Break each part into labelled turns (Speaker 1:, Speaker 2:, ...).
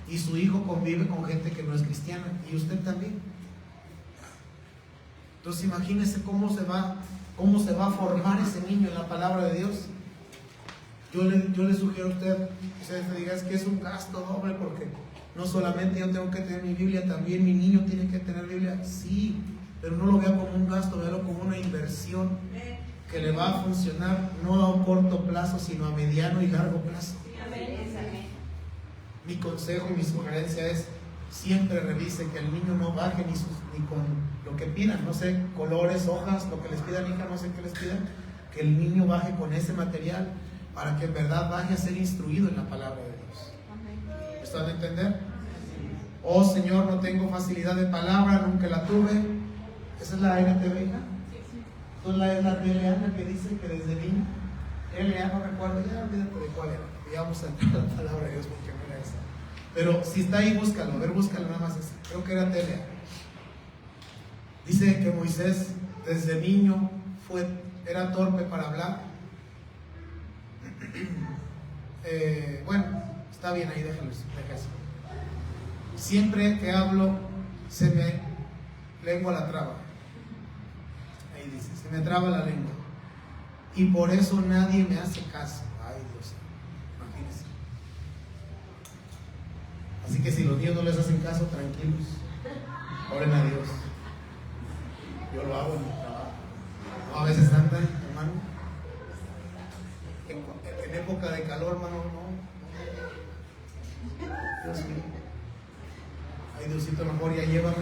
Speaker 1: y su hijo convive con gente que no es cristiana, y usted también. Entonces imagínese cómo se va a formar ese niño en la palabra de Dios. Yo le sugiero a usted diga, es que es un gasto doble, porque no solamente yo tengo que tener mi Biblia, también mi niño tiene que tener Biblia. Sí, pero no lo vea como un gasto, véalo como una inversión que le va a funcionar no a un corto plazo, sino a mediano y largo plazo. Mi consejo y mi sugerencia es: siempre revise que el niño no baje ni con lo que pidan, no sé, colores, hojas, lo que les pidan, hija, no sé qué les pidan, que el niño baje con ese material para que en verdad baje a ser instruido en la palabra de Dios. ¿Me están a entender? Oh Señor, no tengo facilidad de palabra, nunca la tuve. ¿Esa es la NTV, hija? Entonces es la TLA que dice que desde niño, TLA no recuerdo, ya olvídate de cuál era, ya vamos a entrar a la palabra de Dios porque no era esa. Pero si está ahí, búscalo, a ver, búscalo nada más esa. Creo que era TLA. Dice que Moisés desde niño era torpe para hablar. Bueno, está bien ahí, déjalo eso. Siempre que hablo se me lengua la traba. Ahí dice, se me traba la lengua. Y por eso nadie me hace caso. Ay Dios, imagínense. Así que si los niños no les hacen caso, tranquilos, oren a Dios. Yo lo hago en mi trabajo. A veces andan, hermano, en época de calor, hermano, no. Dios mío. Ay, Diosito, mejor ya llévame.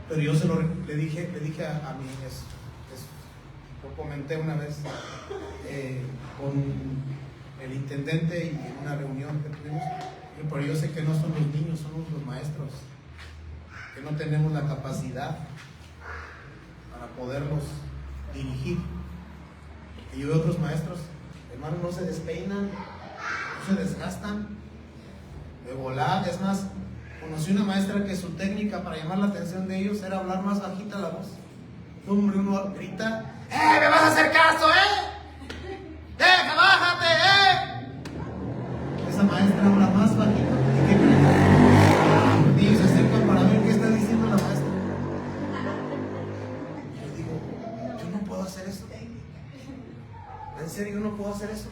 Speaker 1: Pero yo le dije a mi lo comenté una vez con el intendente y en una reunión que tuvimos, pero yo sé que no son los niños, son los maestros, que no tenemos la capacidad para poderlos dirigir. Y yo veo otros maestros, hermanos, no se despeinan, no se desgastan, de volar. Es más, conocí una maestra que su técnica para llamar la atención de ellos era hablar más bajita la voz. Hombre, uno grita, ¡me vas a hacer caso, ¡deja, bájate, Esa maestra habla más bajito. ¿Y qué creen? Los niños se acercan para ver qué está diciendo la maestra. Yo digo, yo no puedo hacer eso. En serio, yo no puedo hacer eso.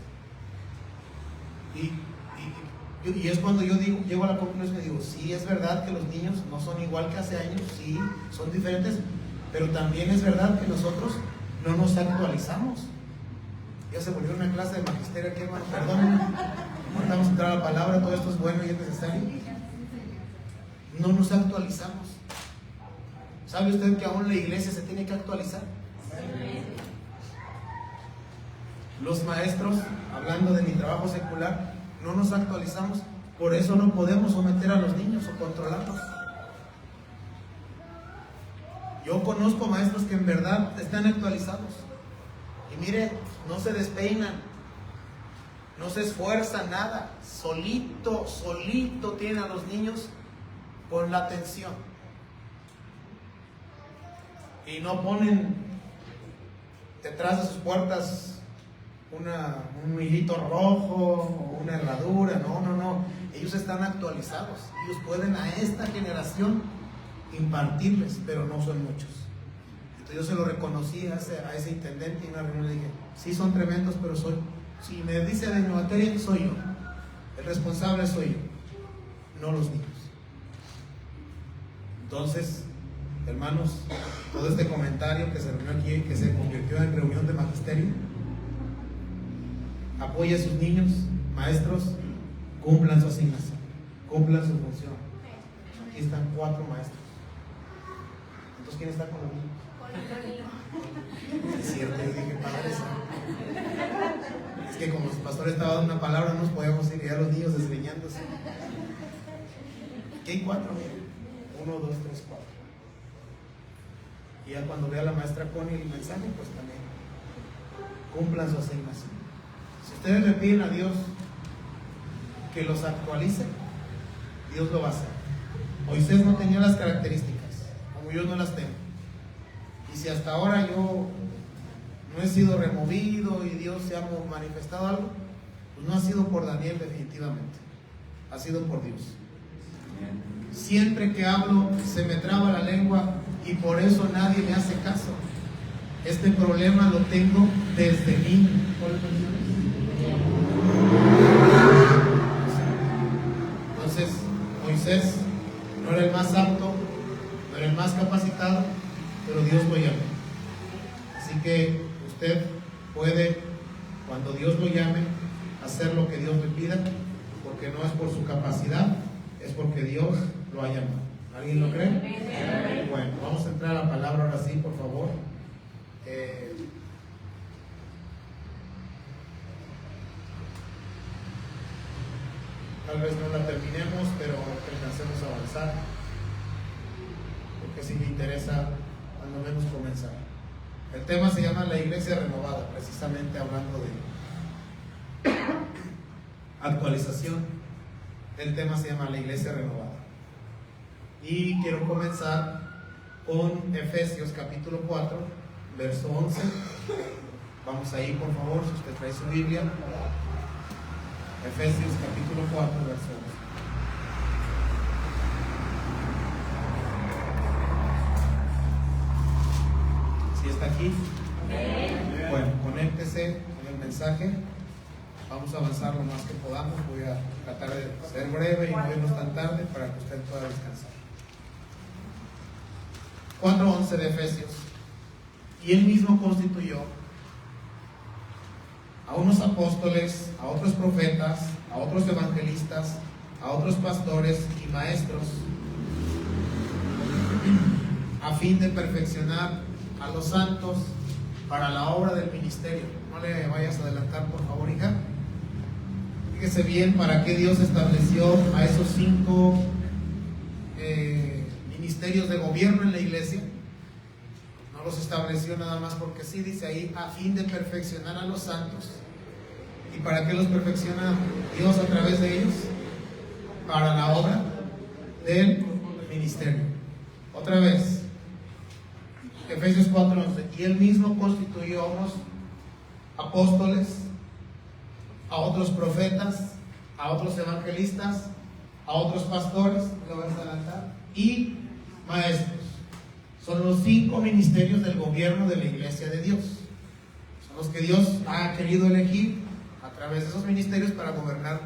Speaker 1: Y es cuando yo llego a la conclusión y digo, sí, es verdad que los niños no son igual que hace años, sí, son diferentes, pero también es verdad que nosotros no nos actualizamos. Ya se volvió una clase de magisterio aquí, hermano, perdón, no vamos a entrar a la palabra, todo esto es bueno y es necesario. No nos actualizamos. ¿Sabe usted que aún la iglesia se tiene que actualizar? Los maestros, hablando de mi trabajo secular, no nos actualizamos, por eso no podemos someter a los niños o controlarlos. Yo conozco maestros que en verdad están actualizados y mire, no se despeinan, no se esfuerzan nada, solito tienen a los niños con la atención y no ponen detrás de sus puertas un hilito rojo o una herradura. No, ellos están actualizados, ellos pueden a esta generación impartirles, pero no son muchos. Entonces yo se lo reconocí a ese intendente y una reunión le dije, sí son tremendos, pero si me dice de mi materia, soy yo, el responsable soy yo, no los niños. Entonces, hermanos, todo este comentario que se reunió aquí, que se convirtió en reunión de magisterio, apoye a sus niños, maestros, cumplan su asignación, cumplan su función. Aquí están 4 maestros. Entonces, ¿quién está con los niños? Es cierto, yo dije padres. Es que como el pastor estaba dando una palabra, no nos podíamos ir ya los niños desgreñándose. Aquí hay 4, miren. 1, 2, 3, 4. Y ya cuando vea la maestra Connie el mensaje, pues también cumplan su asignación. Si ustedes le piden a Dios que los actualice, Dios lo va a hacer. Moisés no tenía las características, como yo no las tengo. Y si hasta ahora yo no he sido removido y Dios se ha manifestado algo, pues no ha sido por Daniel definitivamente. ha sido por Dios. Siempre que hablo se me traba la lengua y por eso nadie me hace caso. Este problema lo tengo desde niño. Entonces, Moisés no era el más apto, no era el más capacitado, pero Dios lo llamó. Así que usted puede, cuando Dios lo llame, hacer lo que Dios le pida, porque no es por su capacidad, es porque Dios lo ha llamado. ¿Alguien lo cree? Bueno, vamos a entrar a la palabra ahora sí, por favor. Tal vez no la terminemos, pero alcancemos a avanzar, porque sí me interesa cuando menos comenzar. El tema se llama la iglesia renovada, precisamente hablando de actualización. El tema se llama la iglesia renovada. Y quiero comenzar con Efesios capítulo 4, verso 11. Vamos ahí, por favor, si usted trae su Biblia. Efesios capítulo 4, verso 11. ¿Sí está aquí? Bueno, conéctese con el mensaje. Vamos a avanzar lo más que podamos. Voy a tratar de ser breve y no irnos tan tarde para que usted pueda descansar. 4:11 de Efesios. Y él mismo constituyó a unos apóstoles, a otros profetas, a otros evangelistas, a otros pastores y maestros, a fin de perfeccionar a los santos para la obra del ministerio. No le vayas a adelantar, por favor, hija. Fíjese bien para qué Dios estableció a esos 5 ministerios de gobierno en la iglesia. No los estableció nada más porque sí, dice ahí, a fin de perfeccionar a los santos. ¿Y para qué los perfecciona Dios a través de ellos? Para la obra del ministerio. Otra vez, Efesios 4:11. Y él mismo constituyó a unos apóstoles, a otros profetas, a otros evangelistas, a otros pastores, lo voy a adelantar, y maestros. Son los 5 ministerios del gobierno de la iglesia de Dios. Son los que Dios ha querido elegir a través de esos ministerios para gobernar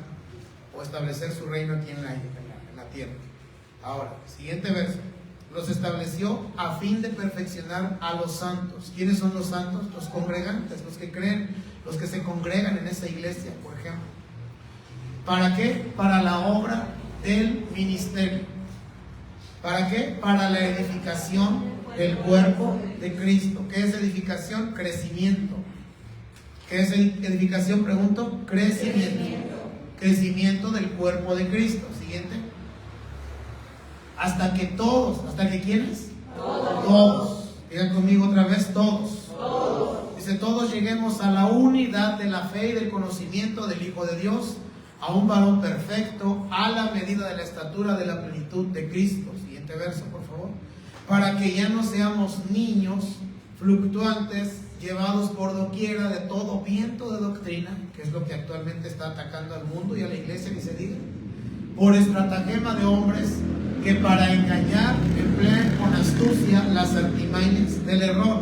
Speaker 1: o establecer su reino aquí en la tierra. Ahora, siguiente verso. Los estableció a fin de perfeccionar a los santos. ¿Quiénes son los santos? Los congregantes, los que creen, los que se congregan en esa iglesia, por ejemplo. ¿Para qué? Para la obra del ministerio. ¿Para qué? Para la edificación del cuerpo de Cristo. ¿Qué es edificación? Crecimiento. ¿Qué es edificación? Pregunto. Crecimiento. Crecimiento del cuerpo de Cristo. Siguiente. Hasta que todos, ¿hasta que quiénes? Todos. Digan conmigo otra vez, todos. Dice, todos lleguemos a la unidad de la fe y del conocimiento del Hijo de Dios, a un varón perfecto, a la medida de la estatura de la plenitud de Cristo. Siguiente verso, por favor. Para que ya no seamos niños fluctuantes, llevados por doquiera de todo viento de doctrina, que es lo que actualmente está atacando al mundo y a la iglesia, ni se diga, por estratagema de hombres que para engañar emplean con astucia las artimañas del error,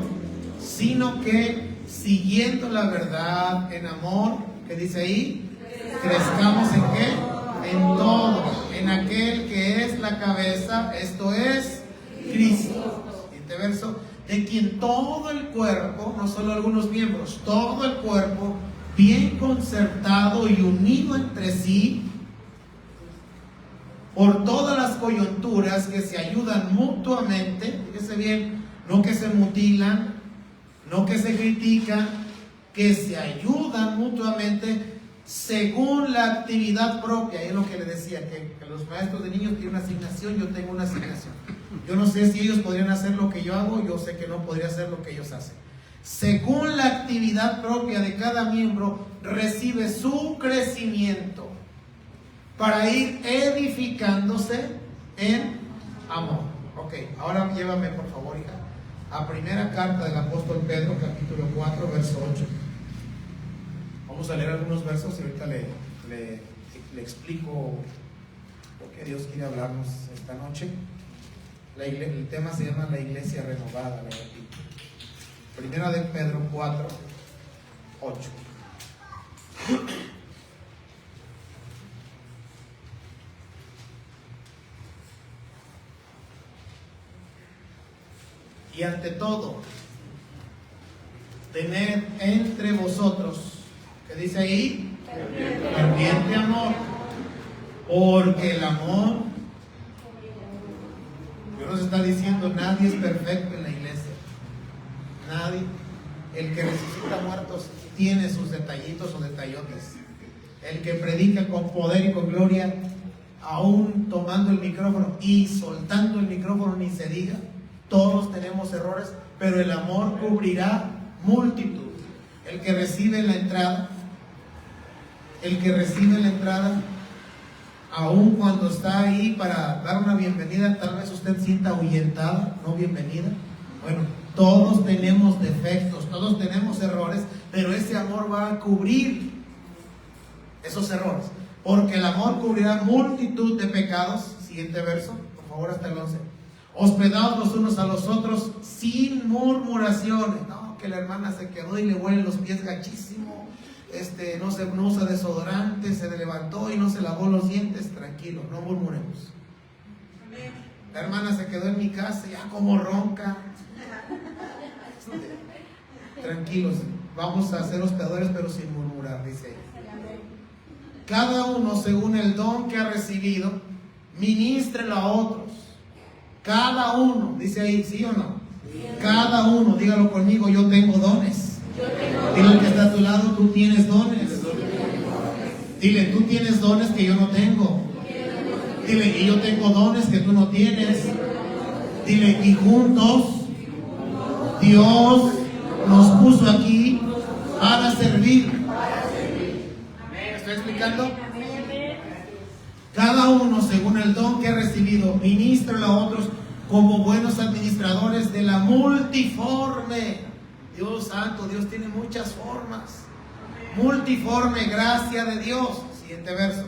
Speaker 1: sino que siguiendo la verdad en amor, que dice ahí, crezcamos ¿en qué? En todo, en aquel que es la cabeza, esto es Cristo. Siguiente verso. De quien todo el cuerpo, no solo algunos miembros, todo el cuerpo, bien concertado y unido entre sí, por todas las coyunturas que se ayudan mutuamente, fíjese bien, no que se mutilan, no que se critican, que se ayudan mutuamente según la actividad propia. Es lo que le decía, que los maestros de niños tienen una asignación, yo tengo una asignación. Yo no sé si ellos podrían hacer lo que yo hago, yo sé que no podría hacer lo que ellos hacen. Según la actividad propia de cada miembro, recibe su crecimiento para ir edificándose en amor. Ok, ahora llévame por favor, hija, a primera carta del apóstol Pedro, capítulo 4, verso 8. Vamos a leer algunos versos y ahorita le explico lo que Dios quiere hablarnos esta noche. El tema se llama la iglesia renovada, lo repito. Primera de Pedro 4, 8. Y ante todo, tened entre vosotros, ¿qué dice ahí? Ferviente amor, porque el amor, Dios nos está diciendo, nadie es perfecto en la iglesia, nadie. El que resucita muertos tiene sus detallitos o detallotes. El que predica con poder y con gloria, aún tomando el micrófono y soltando el micrófono, ni se diga. Todos tenemos errores, pero el amor cubrirá multitud. El que recibe la entrada, aun cuando está ahí para dar una bienvenida, tal vez usted sienta ahuyentada, no bienvenida. Bueno, todos tenemos defectos, todos tenemos errores, pero ese amor va a cubrir esos errores, porque el amor cubrirá multitud de pecados. Siguiente verso, por favor, hasta el 11. Hospedados los unos a los otros sin murmuraciones. No, que la hermana se quedó y le huelen los pies gachísimo, no usa desodorante, se levantó y no se lavó los dientes. Tranquilo, no murmuremos. La hermana se quedó en mi casa, ya como ronca. Tranquilos, vamos a ser hospedadores pero sin murmurar, dice ella. Cada uno según el don que ha recibido, ministrelo a otros. Cada uno, dice ahí, ¿sí o no? Cada uno, dígalo conmigo, yo tengo dones. Dile al que está a tu lado, tú tienes dones. Dile, tú tienes dones que yo no tengo. Dile, y yo tengo dones que tú no tienes. Dile, y juntos Dios nos puso aquí para servir. ¿Me estoy explicando? Cada uno según el don que ha recibido, ministra a otros como buenos administradores de la multiforme. Dios santo, Dios tiene muchas formas. Multiforme gracia de Dios. Siguiente verso.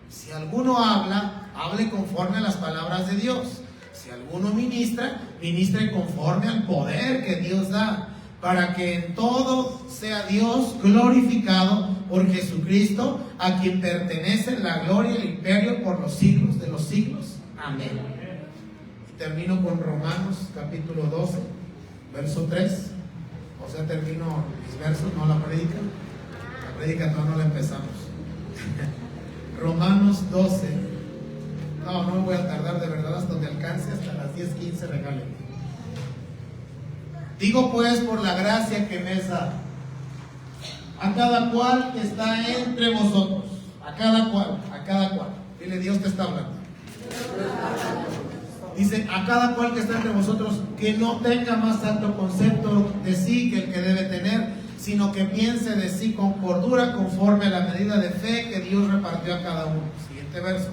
Speaker 1: Si alguno habla, hable conforme a las palabras de Dios. Si alguno ministra, ministre conforme al poder que Dios da, para que en todo sea Dios glorificado por Jesucristo, a quien pertenece la gloria y el imperio por los siglos de los siglos. Amén. Y termino con Romanos capítulo 12, verso 3. O sea, termino mis versos, no la prédica. La prédica no la empezamos. Romanos 12. No me voy a tardar, de verdad, hasta donde alcance, hasta las 10:15 regálenme. Digo pues, por la gracia que me es dada, a cada cual que está entre vosotros, a cada cual. Dile, Dios te está hablando. Dice, a cada cual que está entre vosotros, que no tenga más alto concepto de sí que el que debe tener, sino que piense de sí con cordura, conforme a la medida de fe que Dios repartió a cada uno. Siguiente verso.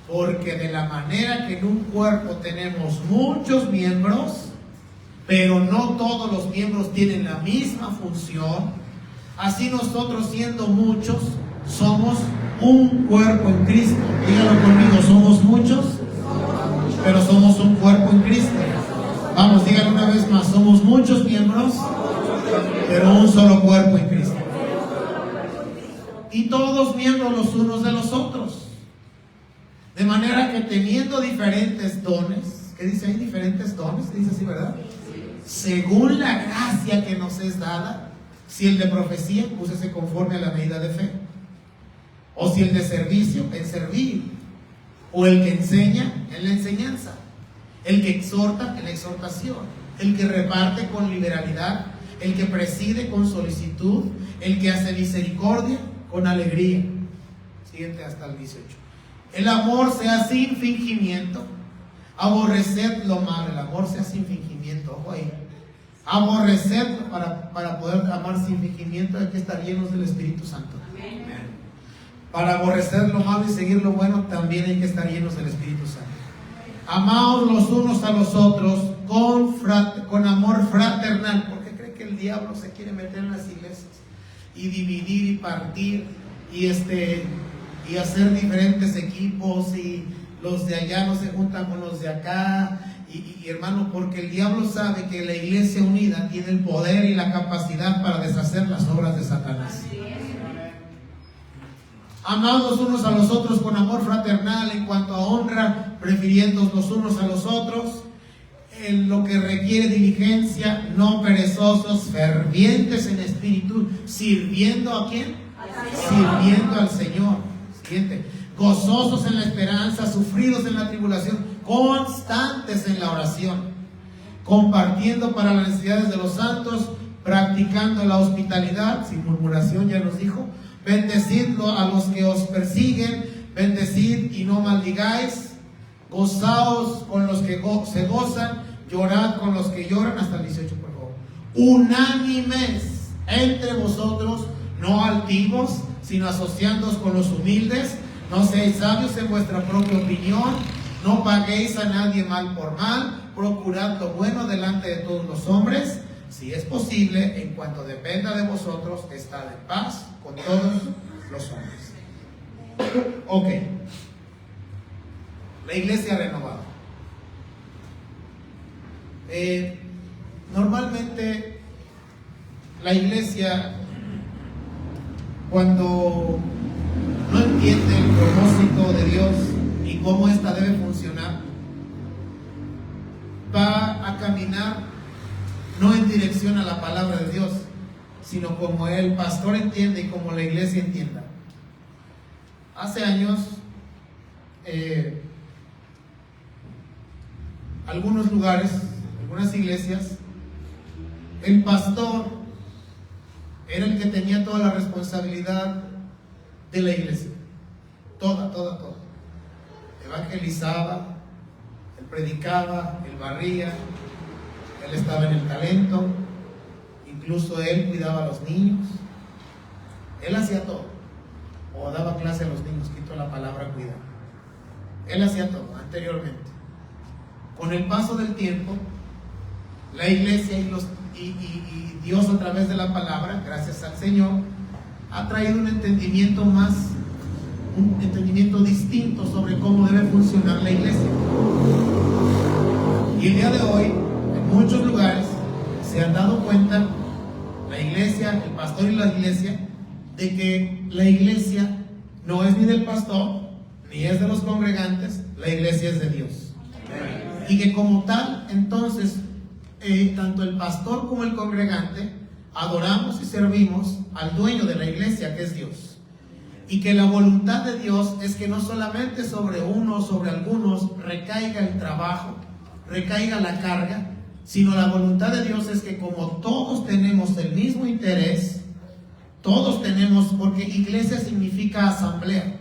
Speaker 1: Porque de la manera que en un cuerpo tenemos muchos miembros, pero no todos los miembros tienen la misma función, así nosotros, siendo muchos, somos un cuerpo en Cristo. Dígalo conmigo, somos muchos, pero somos un cuerpo en Cristo. Vamos, dígalo una vez más, somos muchos miembros, pero un solo cuerpo en Cristo. Y todos miembros los unos de los otros. De manera que teniendo diferentes dones, ¿qué dice ahí? Diferentes dones, dice así, ¿verdad? Según la gracia que nos es dada. Si el de profecía, úsese conforme a la medida de fe. O si el de servicio, en servir. O el que enseña, en la enseñanza. El que exhorta, en la exhortación. El que reparte con liberalidad. El que preside con solicitud. El que hace misericordia con alegría. Siguiente hasta el 18. El amor sea sin fingimiento. Aborreced lo malo. El amor sea sin fingimiento. Ojo ahí. Aborreced, para poder amar sin fingimiento, hay que estar llenos del Espíritu Santo. Amén. Para aborrecer lo malo y seguir lo bueno, también hay que estar llenos del Espíritu Santo. Amaos los unos a los otros con amor fraternal. Porque cree que el diablo se quiere meter en las iglesias y dividir y partir y hacer diferentes equipos y los de allá no se juntan con los de acá. Y hermano, porque el diablo sabe que la iglesia unida tiene el poder y la capacidad para deshacer las obras de Satanás. Amados unos a los otros con amor fraternal en cuanto a honra, prefiriéndoos los unos a los otros, en lo que requiere diligencia, no perezosos, fervientes en espíritu, sirviendo ¿a quién? Sirviendo al Señor. Siguiente. Gozosos en la esperanza, sufridos en la tribulación, constantes en la oración, compartiendo para las necesidades de los santos, practicando la hospitalidad, sin murmuración, ya nos dijo. Bendecid a los que os persiguen, bendecid y no maldigáis, gozaos con los que se gozan, llorad con los que lloran, hasta el 18 por favor. Unánimes entre vosotros, no altivos, sino asociándoos con los humildes. No seáis sabios en vuestra propia opinión, no paguéis a nadie mal por mal, procurad lo bueno delante de todos los hombres. Si es posible, en cuanto dependa de vosotros, estad en paz con todos los hombres. Ok. La iglesia renovada. Normalmente la iglesia, cuando no entiende el propósito de Dios y cómo ésta debe funcionar, va a caminar no en dirección a la palabra de Dios, sino como el pastor entiende y como la iglesia entienda. Hace años, algunos lugares, algunas iglesias, el pastor era el que tenía toda la responsabilidad de la iglesia, toda. Evangelizaba, él predicaba, él barría, él estaba en el talento, incluso él cuidaba a los niños, él hacía todo, o daba clase a los niños, quito la palabra cuidar, él hacía todo anteriormente. Con el paso del tiempo, la iglesia y Dios a través de la palabra, gracias al Señor, ha traído un entendimiento distinto sobre cómo debe funcionar la iglesia. Y el día de hoy, en muchos lugares, se han dado cuenta, la iglesia, el pastor y la iglesia, de que la iglesia no es ni del pastor, ni es de los congregantes, la iglesia es de Dios. Y que como tal, entonces, tanto el pastor como el congregante adoramos y servimos al dueño de la iglesia, que es Dios. Y que la voluntad de Dios es que no solamente sobre unos, sobre algunos, recaiga el trabajo, recaiga la carga, sino la voluntad de Dios es que como todos tenemos el mismo interés, todos tenemos, porque iglesia significa asamblea,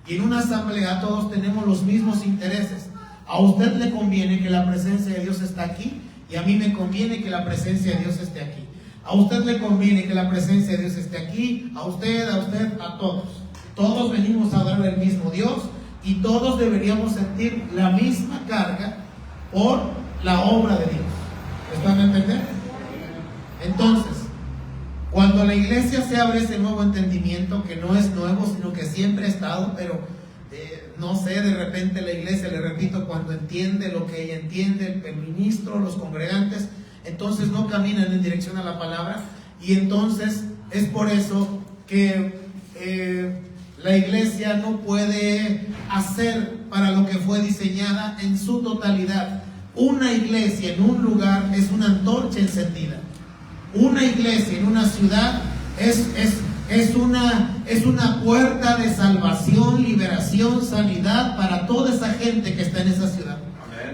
Speaker 1: y en una asamblea todos tenemos los mismos intereses. A usted le conviene que la presencia de Dios esté aquí, y a mí me conviene que la presencia de Dios esté aquí. A usted le conviene que la presencia de Dios esté aquí, a usted, a todos. Todos venimos a adorar al mismo Dios y todos deberíamos sentir la misma carga por la obra de Dios. ¿Están a entender? Entonces, cuando la iglesia se abre ese nuevo entendimiento, que no es nuevo, sino que siempre ha estado, pero no sé, de repente la iglesia, le repito, cuando entiende lo que ella entiende, el ministro, los congregantes, entonces no caminan en dirección a la palabra, y entonces es por eso que la iglesia no puede hacer para lo que fue diseñada en su totalidad. Una iglesia en un lugar es una antorcha encendida. Una iglesia en una ciudad es una puerta de salvación, liberación, sanidad para toda esa gente que está en esa ciudad.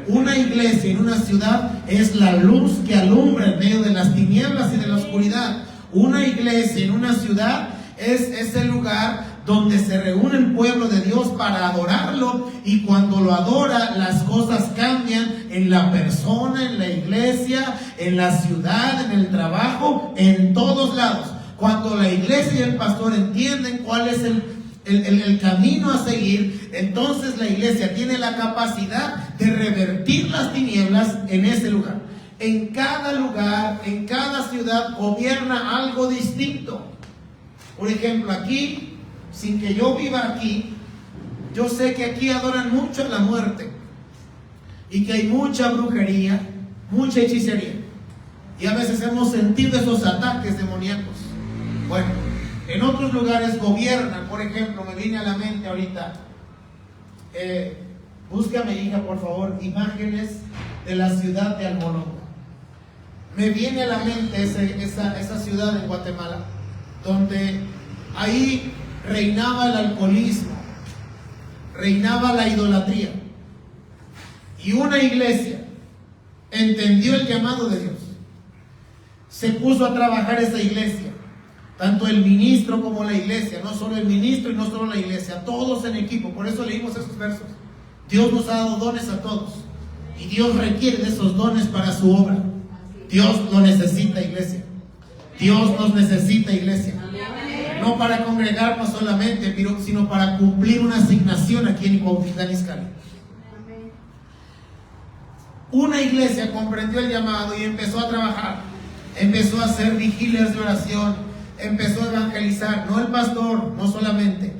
Speaker 1: Una iglesia en una ciudad es la luz que alumbra en medio de las tinieblas y de la oscuridad. Una iglesia en una ciudad es el lugar donde se reúne el pueblo de Dios para adorarlo, y cuando lo adora las cosas cambian en la persona, en la iglesia, en la ciudad, en el trabajo, en todos lados. Cuando la iglesia y el pastor entienden cuál es el camino a seguir, entonces la iglesia tiene la capacidad de revertir las tinieblas en ese lugar. En cada lugar, en cada ciudad gobierna algo distinto. Por ejemplo, aquí, sin que yo viva aquí, Yo sé que aquí adoran mucho a la muerte y que hay mucha brujería, mucha hechicería. Y a veces hemos sentido esos ataques demoníacos. Bueno, en otros lugares gobiernan. Por ejemplo, me viene a la mente ahorita, búscame, hija, por favor, imágenes de la ciudad de Almoloco. Me viene a la mente esa ciudad en Guatemala, donde ahí reinaba el alcoholismo, reinaba la idolatría. Y una iglesia entendió el llamado de Dios. Se puso a trabajar esa iglesia, tanto el ministro como la iglesia, no solo el ministro y no solo la iglesia, todos en equipo. Por eso leímos esos versos. Dios nos ha dado dones a todos y Dios requiere de esos dones para su obra. Dios lo necesita, iglesia. Dios nos necesita, iglesia. No para congregarnos solamente, sino para cumplir una asignación aquí en Cuautitlán Izcalli. Una iglesia comprendió el llamado y empezó a trabajar. Empezó a hacer vigilias de oración, empezó a evangelizar, no el pastor, no solamente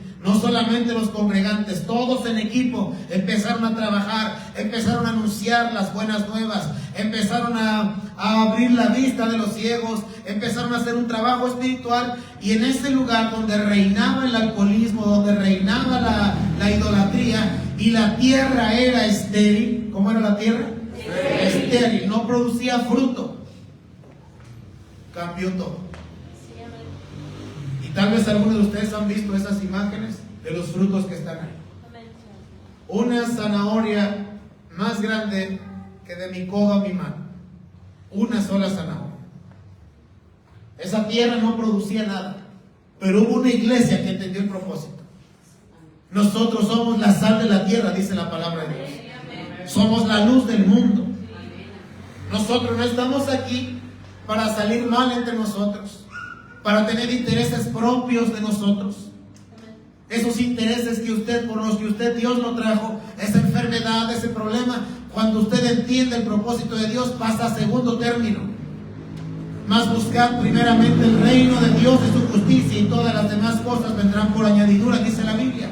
Speaker 1: los congregantes, todos en equipo empezaron a trabajar, empezaron a anunciar las buenas nuevas, empezaron a abrir la vista de los ciegos, empezaron a hacer un trabajo espiritual. Y en ese lugar donde reinaba el alcoholismo, donde reinaba la idolatría y la tierra era estéril, ¿cómo era la tierra? Estéril, no producía fruto. Cambió todo. Y tal vez algunos de ustedes han visto esas imágenes de los frutos que están ahí. Una zanahoria más grande que de mi codo a mi mano. Una sola zanahoria. Esa tierra no producía nada, pero hubo una iglesia que entendió el propósito. Nosotros somos la sal de la tierra, dice la palabra de Dios. Somos la luz del mundo. Nosotros no estamos aquí para salir mal entre nosotros, para tener intereses propios de nosotros. Esos intereses por los que usted, Dios lo trajo, esa enfermedad, ese problema, cuando usted entiende el propósito de Dios, pasa a segundo término. Mas buscad primeramente el reino de Dios y su justicia, y todas las demás cosas vendrán por añadidura, dice la Biblia.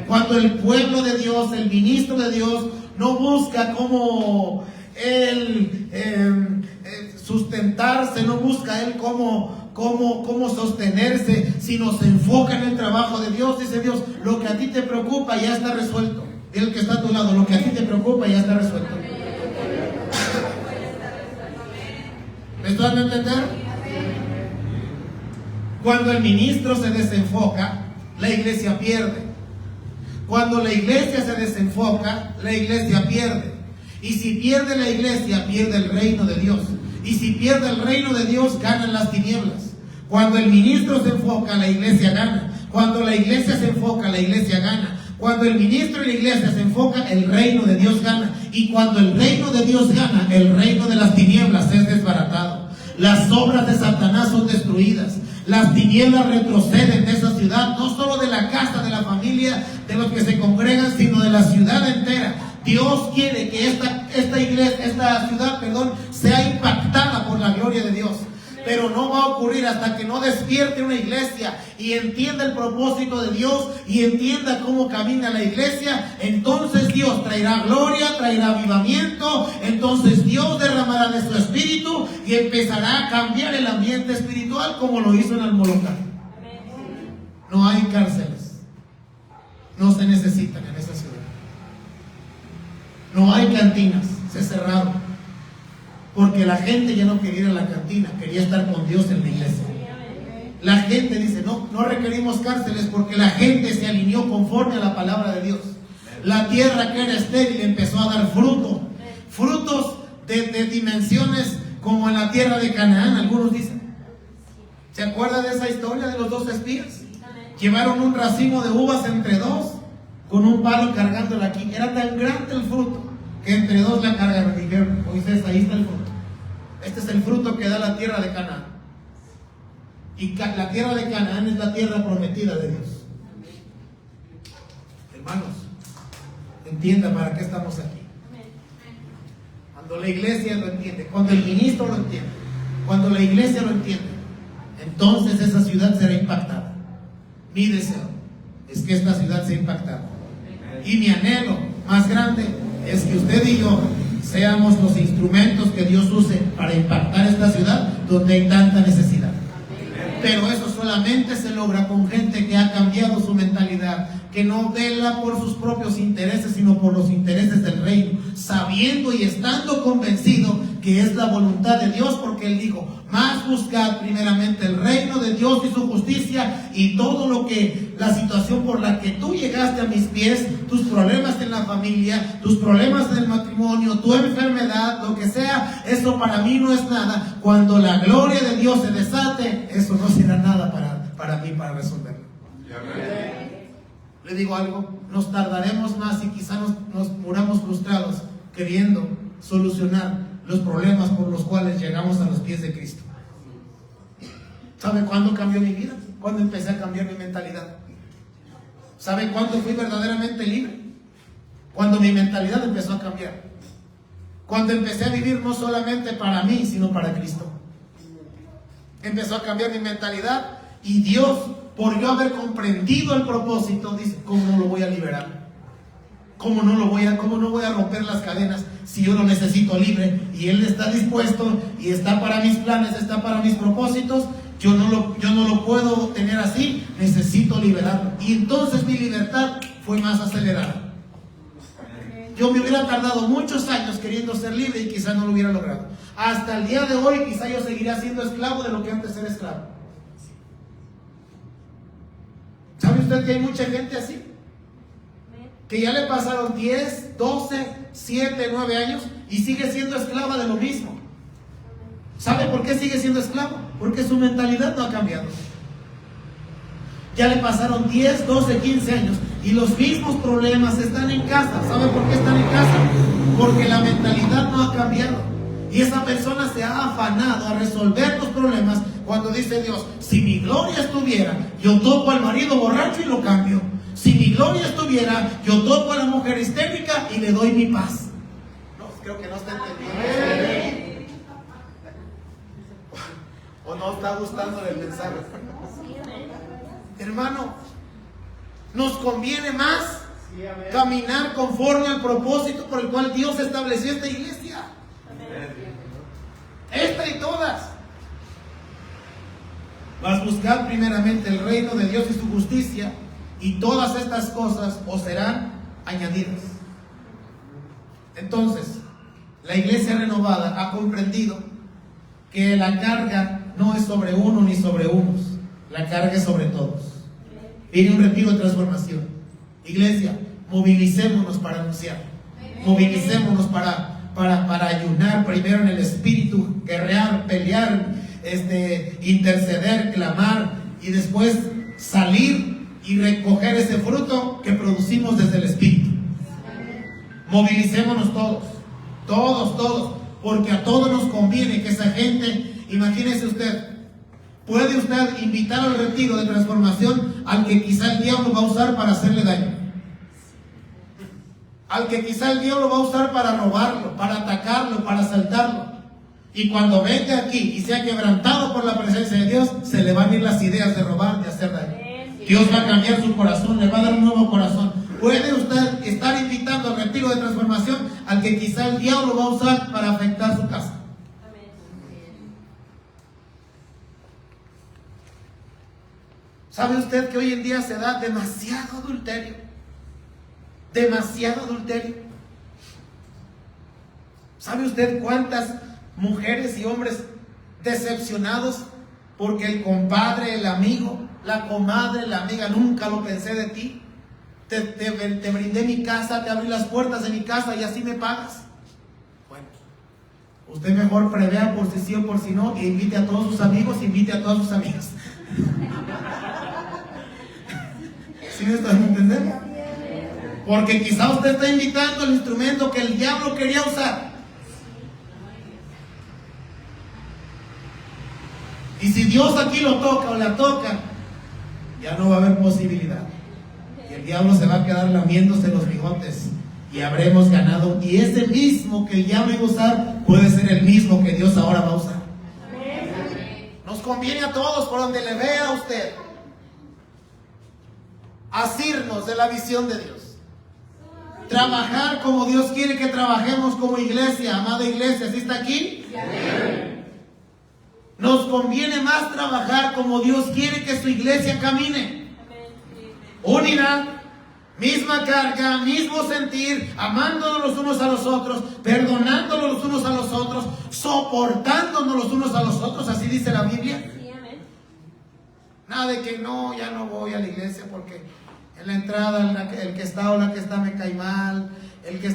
Speaker 1: Cuando el pueblo de Dios, el ministro de Dios, no busca cómo él sustentarse, no busca él cómo sostenerse, sino se enfoca en el trabajo de Dios. Dice Dios, lo que a ti te preocupa ya está resuelto. Dile al que está a tu lado, lo que a ti te preocupa ya está resuelto. ¿Me estoy dando a entender? Cuando el ministro se desenfoca, la iglesia pierde. Cuando la iglesia se desenfoca, la iglesia pierde. Y si pierde la iglesia, pierde el reino de Dios. Y si pierde el reino de Dios, ganan las tinieblas. Cuando el ministro se enfoca, la iglesia gana. Cuando la iglesia se enfoca, la iglesia gana. Cuando el ministro y la iglesia se enfocan, el reino de Dios gana. Y cuando el reino de Dios gana, el reino de las tinieblas es desbaratado. Las obras de Satanás son destruidas. Las tinieblas retroceden de esa ciudad, no solo de la casa, de la familia, de los que se congregan, sino de la ciudad entera. Dios quiere que esta ciudad, sea impactada por la gloria de Dios. Pero no va a ocurrir hasta que no despierte una iglesia y entienda el propósito de Dios y entienda cómo camina la iglesia. Entonces Dios traerá gloria, traerá avivamiento. Entonces Dios derramará de su espíritu y empezará a cambiar el ambiente espiritual como lo hizo en Almoloco. No hay cárceles, no se necesitan en esa ciudad. No hay cantinas, se cerraron. Porque la gente ya no quería ir a la cantina, quería estar con Dios en la iglesia. La gente dice, no requerimos cárceles, porque la gente se alineó conforme a la palabra de Dios. La tierra que era estéril empezó a dar frutos de dimensiones como en la tierra de Canaán, algunos dicen. ¿Se acuerda de esa historia de los 2 espías? Llevaron un racimo de uvas entre 2, con un palo cargándola aquí. Era tan grande el fruto que entre 2 la cargaron. Dijeron, Moisés, ahí está el fruto. Este es el fruto que da la tierra de Canaán. Y la tierra de Canaán es la tierra prometida de Dios. Hermanos, entienda para qué estamos aquí. Cuando la iglesia lo entiende, cuando el ministro lo entiende, cuando la iglesia lo entiende, entonces esa ciudad será impactada. Mi deseo es que esta ciudad sea impactada. Y mi anhelo más grande es que usted y yo seamos los instrumentos que Dios use para impactar esta ciudad donde hay tanta necesidad. Pero eso solamente se logra con gente que ha cambiado su mentalidad, que no vela por sus propios intereses, sino por los intereses del reino, sabiendo y estando convencido que es la voluntad de Dios, porque Él dijo: más buscad primeramente el reino de Dios y su justicia, y todo lo que, la situación por la que tú llegaste a mis pies, tus problemas en la familia, tus problemas en el matrimonio, tu enfermedad, lo que sea, eso para mí no es nada. Cuando la gloria de Dios se desate, eso no será nada para mí, para resolverlo. Le digo algo, nos tardaremos más y quizá nos muramos frustrados queriendo solucionar los problemas por los cuales llegamos a los pies de Cristo. ¿Sabe cuándo cambió mi vida? Cuando empecé a cambiar mi mentalidad. ¿Sabe cuándo fui verdaderamente libre? Cuando mi mentalidad empezó a cambiar. Cuando empecé a vivir no solamente para mí, sino para Cristo. Empezó a cambiar mi mentalidad y Dios, por yo haber comprendido el propósito, dice: ¿cómo no lo voy a liberar? ¿Cómo no voy a romper las cadenas si yo lo necesito libre? Y Él está dispuesto y está para mis planes, está para mis propósitos. Yo no lo puedo tener así, necesito liberarlo. Y entonces mi libertad fue más acelerada. Yo me hubiera tardado muchos años queriendo ser libre y quizás no lo hubiera logrado. Hasta el día de hoy quizás yo seguiría siendo esclavo de lo que antes era esclavo. ¿Sabe usted que hay mucha gente así? Que ya le pasaron 10, 12, 7, 9 años y sigue siendo esclava de lo mismo. ¿Sabe por qué sigue siendo esclavo? Porque su mentalidad no ha cambiado. Ya le pasaron 10, 12, 15 años y los mismos problemas están en casa. ¿Sabe por qué están en casa? Porque la mentalidad no ha cambiado. Y esa persona se ha afanado a resolver los problemas cuando dice Dios: si mi gloria estuviera, yo toco al marido borracho y lo cambio. Si mi gloria estuviera, yo toco a la mujer histérica y le doy mi paz. No, creo que no está entendiendo. ¿O no está gustando el mensaje? Hermano, nos conviene más caminar conforme al propósito por el cual Dios estableció esta iglesia. Esta y todas. Mas buscad primeramente el reino de Dios y su justicia, y todas estas cosas os serán añadidas. Entonces, la iglesia renovada ha comprendido que la carga no es sobre uno ni sobre unos, la carga es sobre todos. Viene un retiro de transformación. Iglesia, movilicémonos para anunciar, movilicémonos para ayunar primero en el espíritu, guerrear, pelear, interceder, clamar, y después salir y recoger ese fruto que producimos desde el espíritu. Movilicémonos todos, porque a todos nos conviene que esa gente, imagínese usted, puede usted invitar al retiro de transformación al que quizá el diablo va a usar para hacerle daño, al que quizá el diablo va a usar para robarlo, para atacarlo, para asaltarlo. Y cuando venga aquí y sea quebrantado por la presencia de Dios, se le van a ir las ideas de robar, de hacer daño. Dios va a cambiar su corazón, le va a dar un nuevo corazón. Puede usted estar invitando al retiro de transformación al que quizá el diablo va a usar para afectar su casa. ¿Sabe usted que hoy en día se da demasiado adulterio? Demasiado adulterio. ¿Sabe usted cuántas mujeres y hombres decepcionados porque el compadre, el amigo, la comadre, la amiga: nunca lo pensé de ti, te brindé mi casa, te abrí las puertas de mi casa y así me pagas? Bueno, usted mejor prevea por si sí o por si no, e invite a todos sus amigos, invite a todas sus amigas. ¿Sí me están entendiendo? Porque quizá usted está invitando el instrumento que el diablo quería usar. Y si Dios aquí lo toca o la toca, ya no va a haber posibilidad. Y el diablo se va a quedar lamiéndose los bigotes y habremos ganado. Y ese mismo que el diablo iba a usar puede ser el mismo que Dios ahora va a usar. Nos conviene a todos, por donde le vea a usted, asirnos de la visión de Dios. Trabajar como Dios quiere que trabajemos como iglesia, amada iglesia. ¿Sí está aquí? Nos conviene más trabajar como Dios quiere que su iglesia camine. Unidad, misma carga, mismo sentir, amándonos los unos a los otros, perdonándonos los unos a los otros, soportándonos los unos a los otros. Así dice la Biblia. Nada de que no, ya no voy a la iglesia porque en la entrada el que está o la que está me cae mal.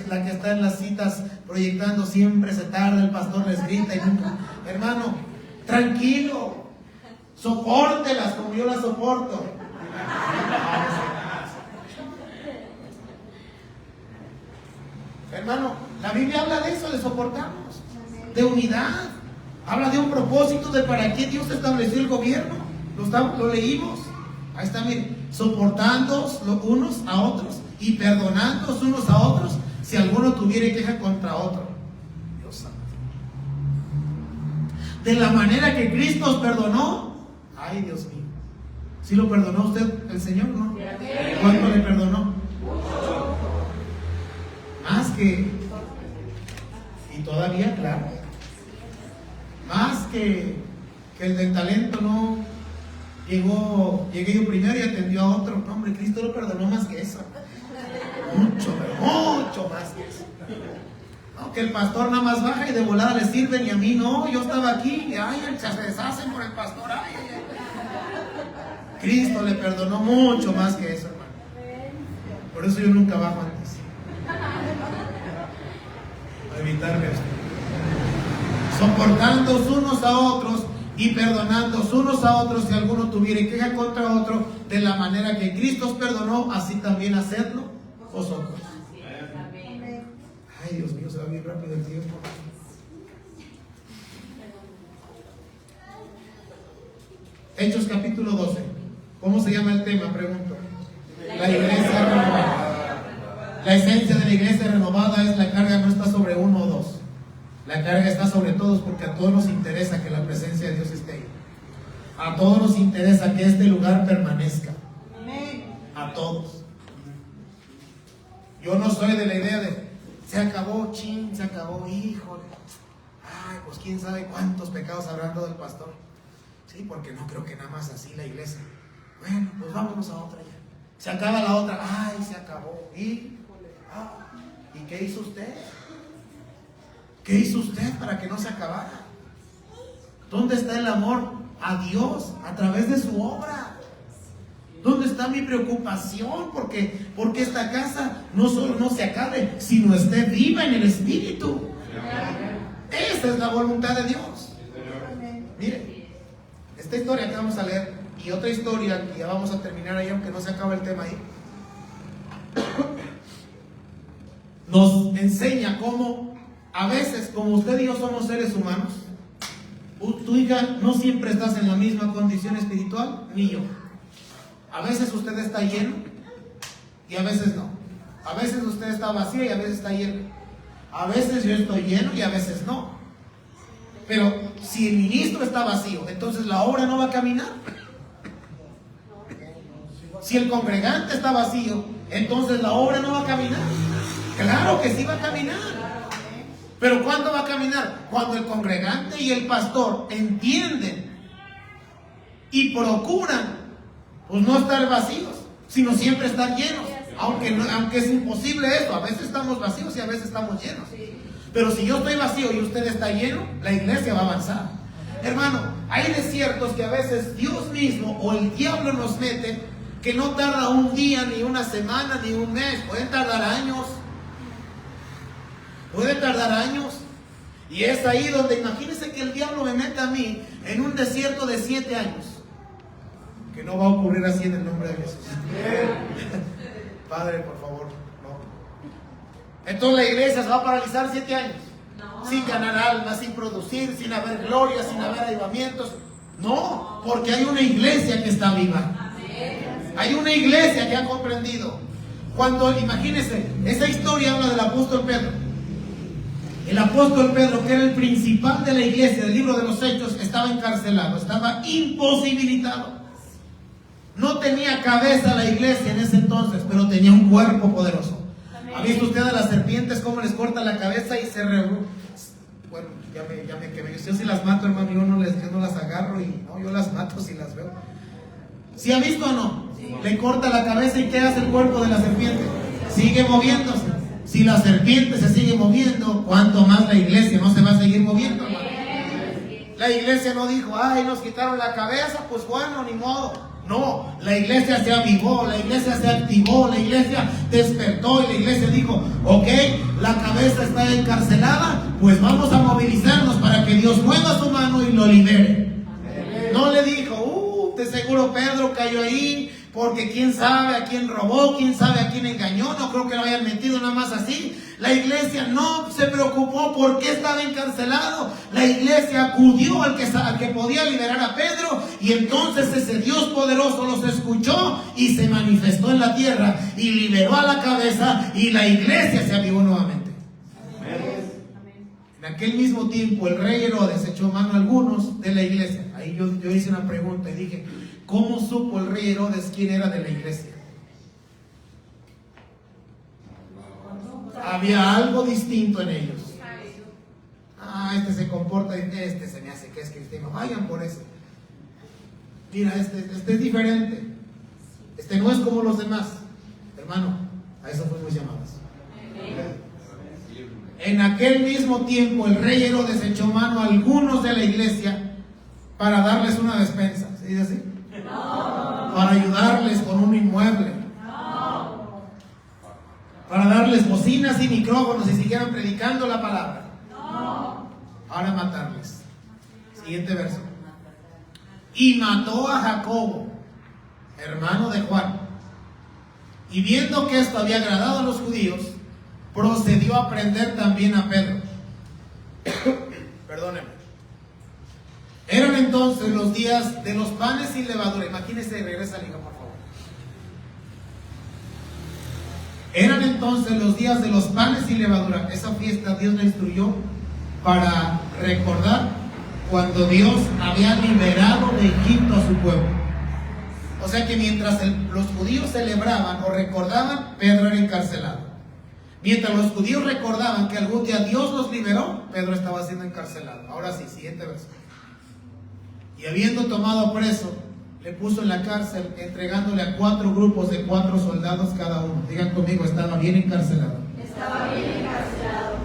Speaker 1: La que está en las citas proyectando siempre se tarda, el pastor les grita y nunca. Hermano, tranquilo, sopórtelas como yo las soporto. Hermano, la Biblia habla de eso, de soportarnos, de unidad. Habla de un propósito de para qué Dios estableció el gobierno. Lo leímos. Ahí está, miren, soportándoos los unos a otros y perdonándoos unos a otros si alguno tuviere queja contra otro. Dios santo. De la manera que Cristo os perdonó. Ay, Dios mío. ¿Sí lo perdonó usted el Señor, no? ¿Cuánto le perdonó? Más que, y todavía, claro, más que el del talento, no. Llegué yo primero y atendió a otro. No, hombre, Cristo lo perdonó más que eso. Mucho más que eso. No, que el pastor nada más baja y de volada le sirven y a mí no. Yo estaba aquí y ay, se deshacen por el pastor. Ay. Cristo le perdonó mucho más que eso, hermano. Por eso yo nunca bajo antes. Para evitarme esto. Soportándoos unos a otros y perdonándoos unos a otros si alguno tuviere queja contra otro, de la manera que Cristo os perdonó, así también hacedlo vosotros. Ay, Dios mío, se va bien rápido el tiempo. Hechos capítulo 12. ¿Cómo se llama el tema? Pregunto. La iglesia renovada. La esencia de la iglesia renovada es la carga no está sobre uno o dos. La carga está sobre todos porque a todos nos interesa que la presencia de Dios esté ahí. A todos nos interesa que este lugar permanezca. A todos. Yo no soy de la idea de se acabó, se acabó, híjole. Ay, pues quién sabe cuántos pecados habrán dado el pastor. Sí, porque no creo que nada más así la iglesia. Bueno, pues vámonos a otra ya. Se acaba la otra. Ay, se acabó. ¿Y qué hizo usted? ¿Qué hizo usted para que no se acabara? ¿Dónde está el amor a Dios a través de su obra? ¿Dónde está mi preocupación? Porque esta casa no solo no se acabe, sino esté viva en el Espíritu. Esa es la voluntad de Dios. Mire, esta historia que vamos a leer y otra historia que ya vamos a terminar ahí, aunque no se acabe el tema ahí, nos enseña cómo a veces, como usted y yo somos seres humanos, tu hija no siempre estás en la misma condición espiritual, ni yo. A veces usted está lleno y a veces no. A veces usted está vacío y a veces está lleno. A veces yo estoy lleno y a veces no. Pero si el ministro está vacío, entonces la obra no va a caminar. Si el congregante está vacío, entonces la obra no va a caminar. Claro que sí va a caminar. Pero ¿cuándo va a caminar? Cuando el congregante y el pastor entienden y procuran pues no estar vacíos, sino siempre estar llenos. Aunque es imposible eso, a veces estamos vacíos y a veces estamos llenos. Pero si yo estoy vacío y usted está lleno, la iglesia va a avanzar. Hermano, hay desiertos que a veces Dios mismo o el diablo nos mete, que no tarda un día, ni una semana, ni un mes, pueden tardar años. Puede tardar años. Y es ahí donde, imagínense que el diablo me mete a mí en un desierto de 7 años. Que no va a ocurrir así en el nombre de Jesús. Padre, por favor, no. Entonces la iglesia se va a paralizar 7 años. No. Sin ganar almas, sin producir, sin haber gloria, sin haber avivamientos. No, porque hay una iglesia que está viva. Hay una iglesia que ha comprendido. Cuando, imagínense, esa historia habla del apóstol Pedro. El apóstol Pedro, que era el principal de la iglesia del libro de los Hechos, estaba encarcelado, estaba imposibilitado. No tenía cabeza la iglesia en ese entonces, pero tenía un cuerpo poderoso. ¿Ha visto usted a las serpientes cómo les corta la cabeza y se Bueno, ya me quemé. Yo sí las mato, hermano, yo no las agarro y no, yo las mato si las veo. ¿Sí ha visto o no? Le corta la cabeza y ¿qué hace el cuerpo de la serpiente? Sigue moviéndose. Si la serpiente se sigue moviendo, ¿cuánto más la iglesia no se va a seguir moviendo, hermano? La iglesia no dijo, ay, nos quitaron la cabeza, pues bueno, ni modo. No, la iglesia se avivó, la iglesia se activó, la iglesia despertó y la iglesia dijo, ok, la cabeza está encarcelada, pues vamos a movilizarnos para que Dios mueva su mano y lo libere. No le dijo, de seguro Pedro cayó ahí, porque quién sabe a quién robó, quién sabe a quién engañó, no creo que lo hayan metido nada más así. La iglesia no se preocupó por qué estaba encarcelado. La iglesia acudió al que podía liberar a Pedro, y entonces ese Dios poderoso los escuchó y se manifestó en la tierra y liberó a la cabeza, y la iglesia se avivó nuevamente. En aquel mismo tiempo el rey Herodes echó mano a algunos de la iglesia. Ahí yo hice una pregunta y dije, ¿cómo supo el rey Herodes quién era de la iglesia? Había algo distinto en ellos. Este se comporta, este se me hace que es cristiano, vayan por ese. Mira, este es diferente. Este no es como los demás. Hermano, a eso fuimos llamados. En aquel mismo tiempo el rey Herodes echó mano a algunos de la iglesia para darles una despensa. ¿Se dice así? No. Para ayudarles con un inmueble. No. Para darles bocinas y micrófonos y siguieran predicando la palabra. No. Ahora matarles. Siguiente verso. Y mató a Jacobo, hermano de Juan. Y viendo que esto había agradado a los judíos, procedió a prender también a Pedro. Perdónenme. Eran entonces los días de los panes sin levadura. Imagínense, regresa Liga, por favor. Eran entonces los días de los panes sin levadura. Esa fiesta Dios la instruyó para recordar cuando Dios había liberado de Egipto a su pueblo. O sea que mientras los judíos celebraban o recordaban, Pedro era encarcelado. Mientras los judíos recordaban que algún día Dios los liberó, Pedro estaba siendo encarcelado. Ahora sí, siguiente verso. Y habiendo tomado preso, le puso en la cárcel, entregándole a 4 grupos de 4 soldados cada uno. Digan conmigo, estaba bien encarcelado. Estaba bien encarcelado.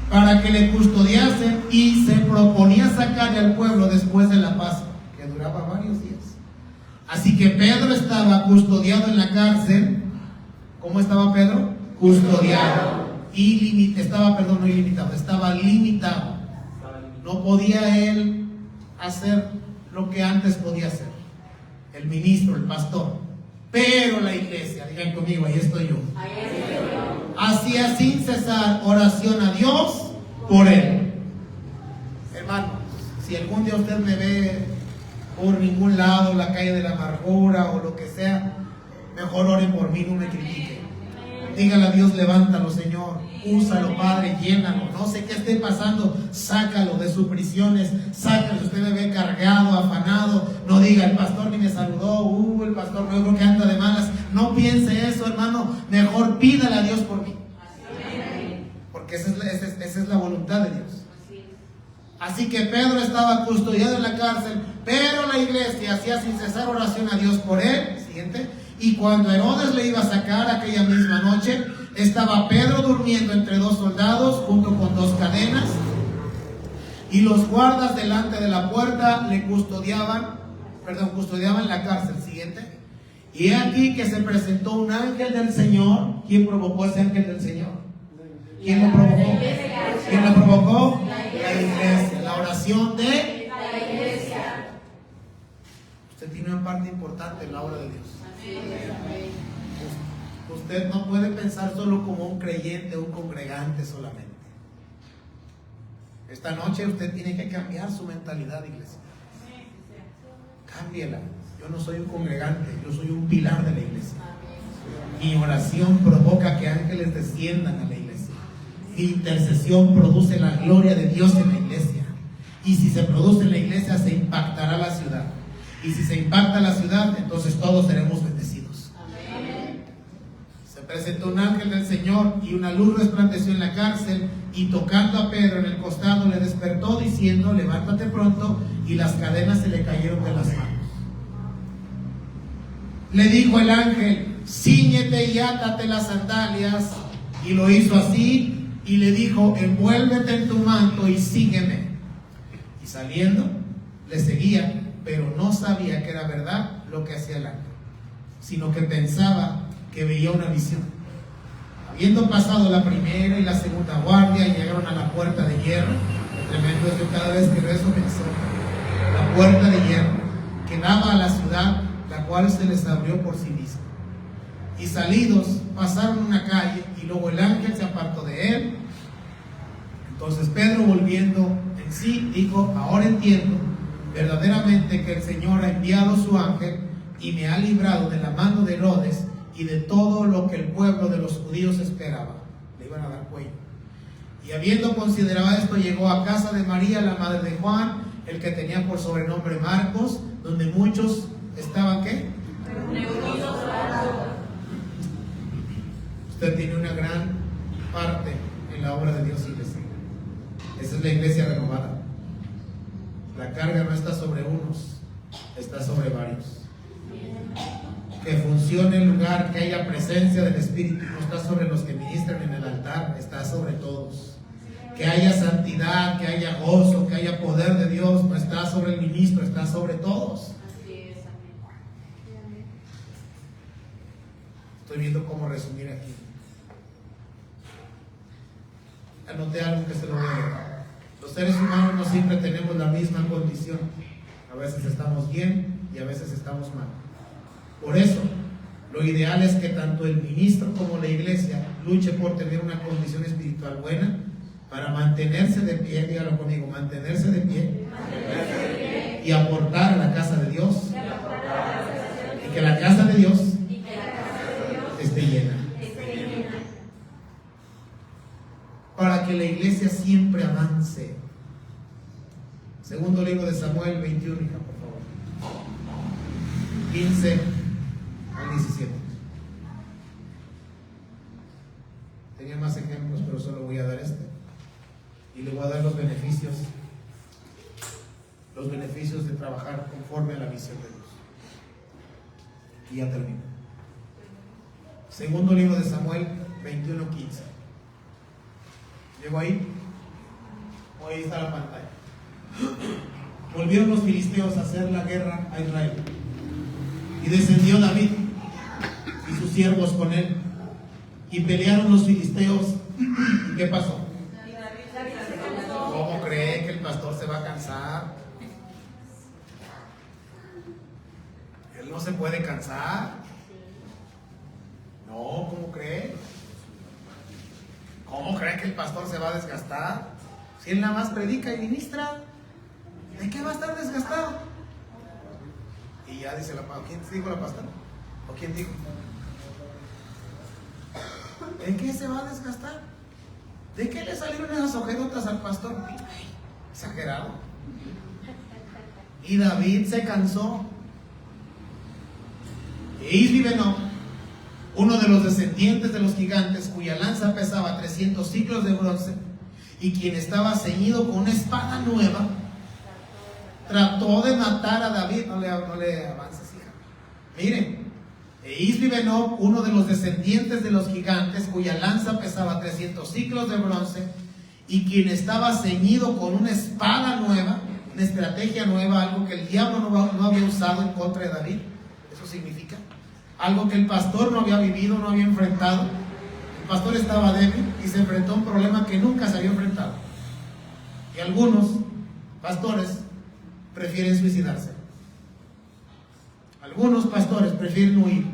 Speaker 1: Para que le custodiasen, y se proponía sacarle al pueblo después de la Pascua, que duraba varios días. Así que Pedro estaba custodiado en la cárcel. ¿Cómo estaba Pedro? Custodiado. Estaba limitado. No podía él hacer lo que antes podía hacer el ministro, el pastor. Pero la iglesia, digan conmigo, ahí estoy yo, hacía sin cesar oración a Dios por él. Hermano, si algún día usted me ve por ningún lado, la calle de la amargura o lo que sea, mejor oren por mí, no me critiquen. Dígale a Dios, levántalo, Señor, úsalo, Padre, llénalo. No sé qué esté pasando, sácalo de sus prisiones, sácalo. Si usted me ve cargado, afanado, no diga, el pastor ni me saludó, el pastor yo creo que anda de malas. No piense eso, hermano, mejor pídale a Dios por mí. Porque esa es la voluntad de Dios. Así que Pedro estaba custodiado en la cárcel, pero la iglesia hacía sin cesar oración a Dios por él. Siguiente. Y cuando Herodes le iba a sacar aquella misma noche, estaba Pedro durmiendo entre 2 soldados, junto con 2 cadenas, y los guardas delante de la puerta le custodiaban la cárcel. Siguiente. Y he aquí que se presentó un ángel del Señor. ¿Quién provocó ese ángel del Señor? ¿Quién lo provocó? ¿Quién lo provocó? La iglesia. La oración de la iglesia. Usted tiene una parte importante en la obra de Dios. Usted no puede pensar solo como un creyente, un congregante solamente. Esta noche usted tiene que cambiar su mentalidad, iglesia. Cámbiela. Yo no soy un congregante, yo soy un pilar de la iglesia. Mi oración provoca que ángeles desciendan a la iglesia. Mi intercesión produce la gloria de Dios en la iglesia. Y si se produce en la iglesia, se impactará la ciudad. Y si se impacta la ciudad, entonces todos seremos bendecidos. Amén. Se presentó un ángel del Señor y una luz resplandeció en la cárcel, y tocando a Pedro en el costado le despertó diciendo: levántate pronto, y las cadenas se le cayeron de las manos. Le dijo el ángel: cíñete y átate las sandalias, y lo hizo así, y le dijo: envuélvete en tu manto y sígueme. Y saliendo le seguía, pero no sabía que era verdad lo que hacía el ángel, sino que pensaba que veía una visión. Habiendo pasado la primera y la segunda guardia, llegaron a la puerta de hierro. Lo tremendo es que cada vez que veo eso me asombra. La puerta de hierro que daba a la ciudad, la cual se les abrió por sí misma. Y salidos pasaron una calle, y luego el ángel se apartó de él. Entonces Pedro, volviendo en sí, dijo: ahora entiendo verdaderamente que el Señor ha enviado su ángel y me ha librado de la mano de Herodes y de todo lo que el pueblo de los judíos esperaba. Le iban a dar cuello. Y habiendo considerado esto, llegó a casa de María, la madre de Juan, el que tenía por sobrenombre Marcos, donde muchos estaban, ¿qué? Reunidos. Usted tiene una gran parte en la obra de Dios, iglesia. Esa es la iglesia renovada. La carga no está sobre unos, está sobre varios. Que funcione el lugar, que haya presencia del Espíritu, no está sobre los que ministran en el altar, está sobre todos. Que haya santidad, que haya gozo, que haya poder de Dios, no está sobre el ministro, está sobre todos. Estoy viendo cómo resumir aquí. Anoté algo que se lo voy a leer. Los seres humanos no siempre tenemos la misma condición. A veces estamos bien y a veces estamos mal. Por eso, lo ideal es que tanto el ministro como la iglesia luche por tener una condición espiritual buena para mantenerse de pie, dígalo conmigo, mantenerse de pie, y aportar a la casa de Dios, y que la casa de Dios esté llena. Para que la iglesia siempre avance. Segundo libro de Samuel 21, hija, por favor. 15 al 17. Tenía más ejemplos, pero solo voy a dar este. Y le voy a dar los beneficios de trabajar conforme a la visión de Dios. Y ya termino. Segundo libro de Samuel 21, 15. ¿Llego ahí? O ahí está la pantalla. Volvieron los filisteos a hacer la guerra a Israel. Y descendió David y sus siervos con él. Y pelearon los filisteos. ¿Y qué pasó? ¿Cómo cree que el pastor se va a cansar? Él no se puede cansar. No, ¿cómo cree? ¿Cómo cree que el pastor se va a desgastar? Si él nada más predica y ministra, ¿de qué va a estar desgastado? Y ya dice la pastora, ¿quién dijo la pastora? ¿O quién dijo? ¿En qué se va a desgastar? ¿De qué le salieron esas ojerotas al pastor? Ay, exagerado. Y David se cansó. E Isbi-Benob, uno de los descendientes de los gigantes, cuya lanza pesaba 300 ciclos de bronce, y quien estaba ceñido con una espada nueva, trató de matar a David. No le avances, hija. Miren, Isbi-Benob, uno de los descendientes de los gigantes, cuya lanza pesaba 300 ciclos de bronce, y quien estaba ceñido con una espada nueva, una estrategia nueva, algo que el diablo no había usado en contra de David. Eso significa algo que el pastor no había vivido, no había enfrentado. El pastor estaba débil y se enfrentó a un problema que nunca se había enfrentado. Y algunos pastores prefieren suicidarse. Algunos pastores prefieren huir.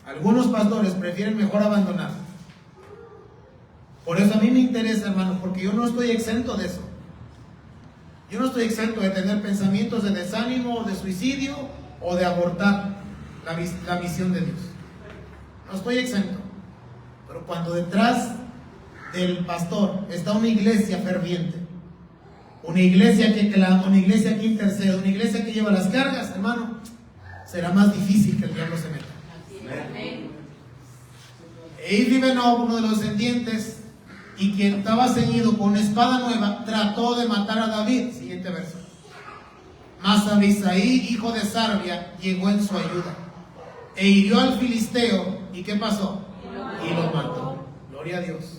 Speaker 1: Algunos pastores prefieren mejor abandonar. Por eso a mí me interesa, hermano, porque yo no estoy exento de eso. Yo no estoy exento de tener pensamientos de desánimo, de suicidio o de abortar la misión de Dios. No estoy exento. Pero cuando detrás del pastor está una iglesia ferviente, una iglesia que clama, una iglesia que intercede, una iglesia que lleva las cargas, hermano, será más difícil que el diablo se meta. Eibli-Benob, uno de los descendientes, y quien estaba ceñido con una espada nueva, trató de matar a David. Siguiente verso. Mas Abisaí, hijo de Sarbia, llegó en su ayuda e hirió al filisteo. ¿Y qué pasó? Y lo mató. Gloria a Dios.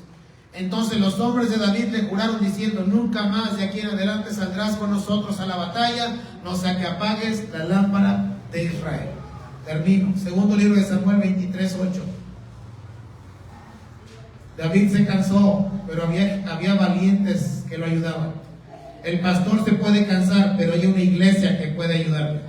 Speaker 1: Entonces los hombres de David le juraron diciendo: nunca más de aquí en adelante saldrás con nosotros a la batalla, no sea que apagues la lámpara de Israel. Termino. Segundo libro de Samuel 23:8. David se cansó, pero había valientes que lo ayudaban. El pastor se puede cansar, pero hay una iglesia que puede ayudarle.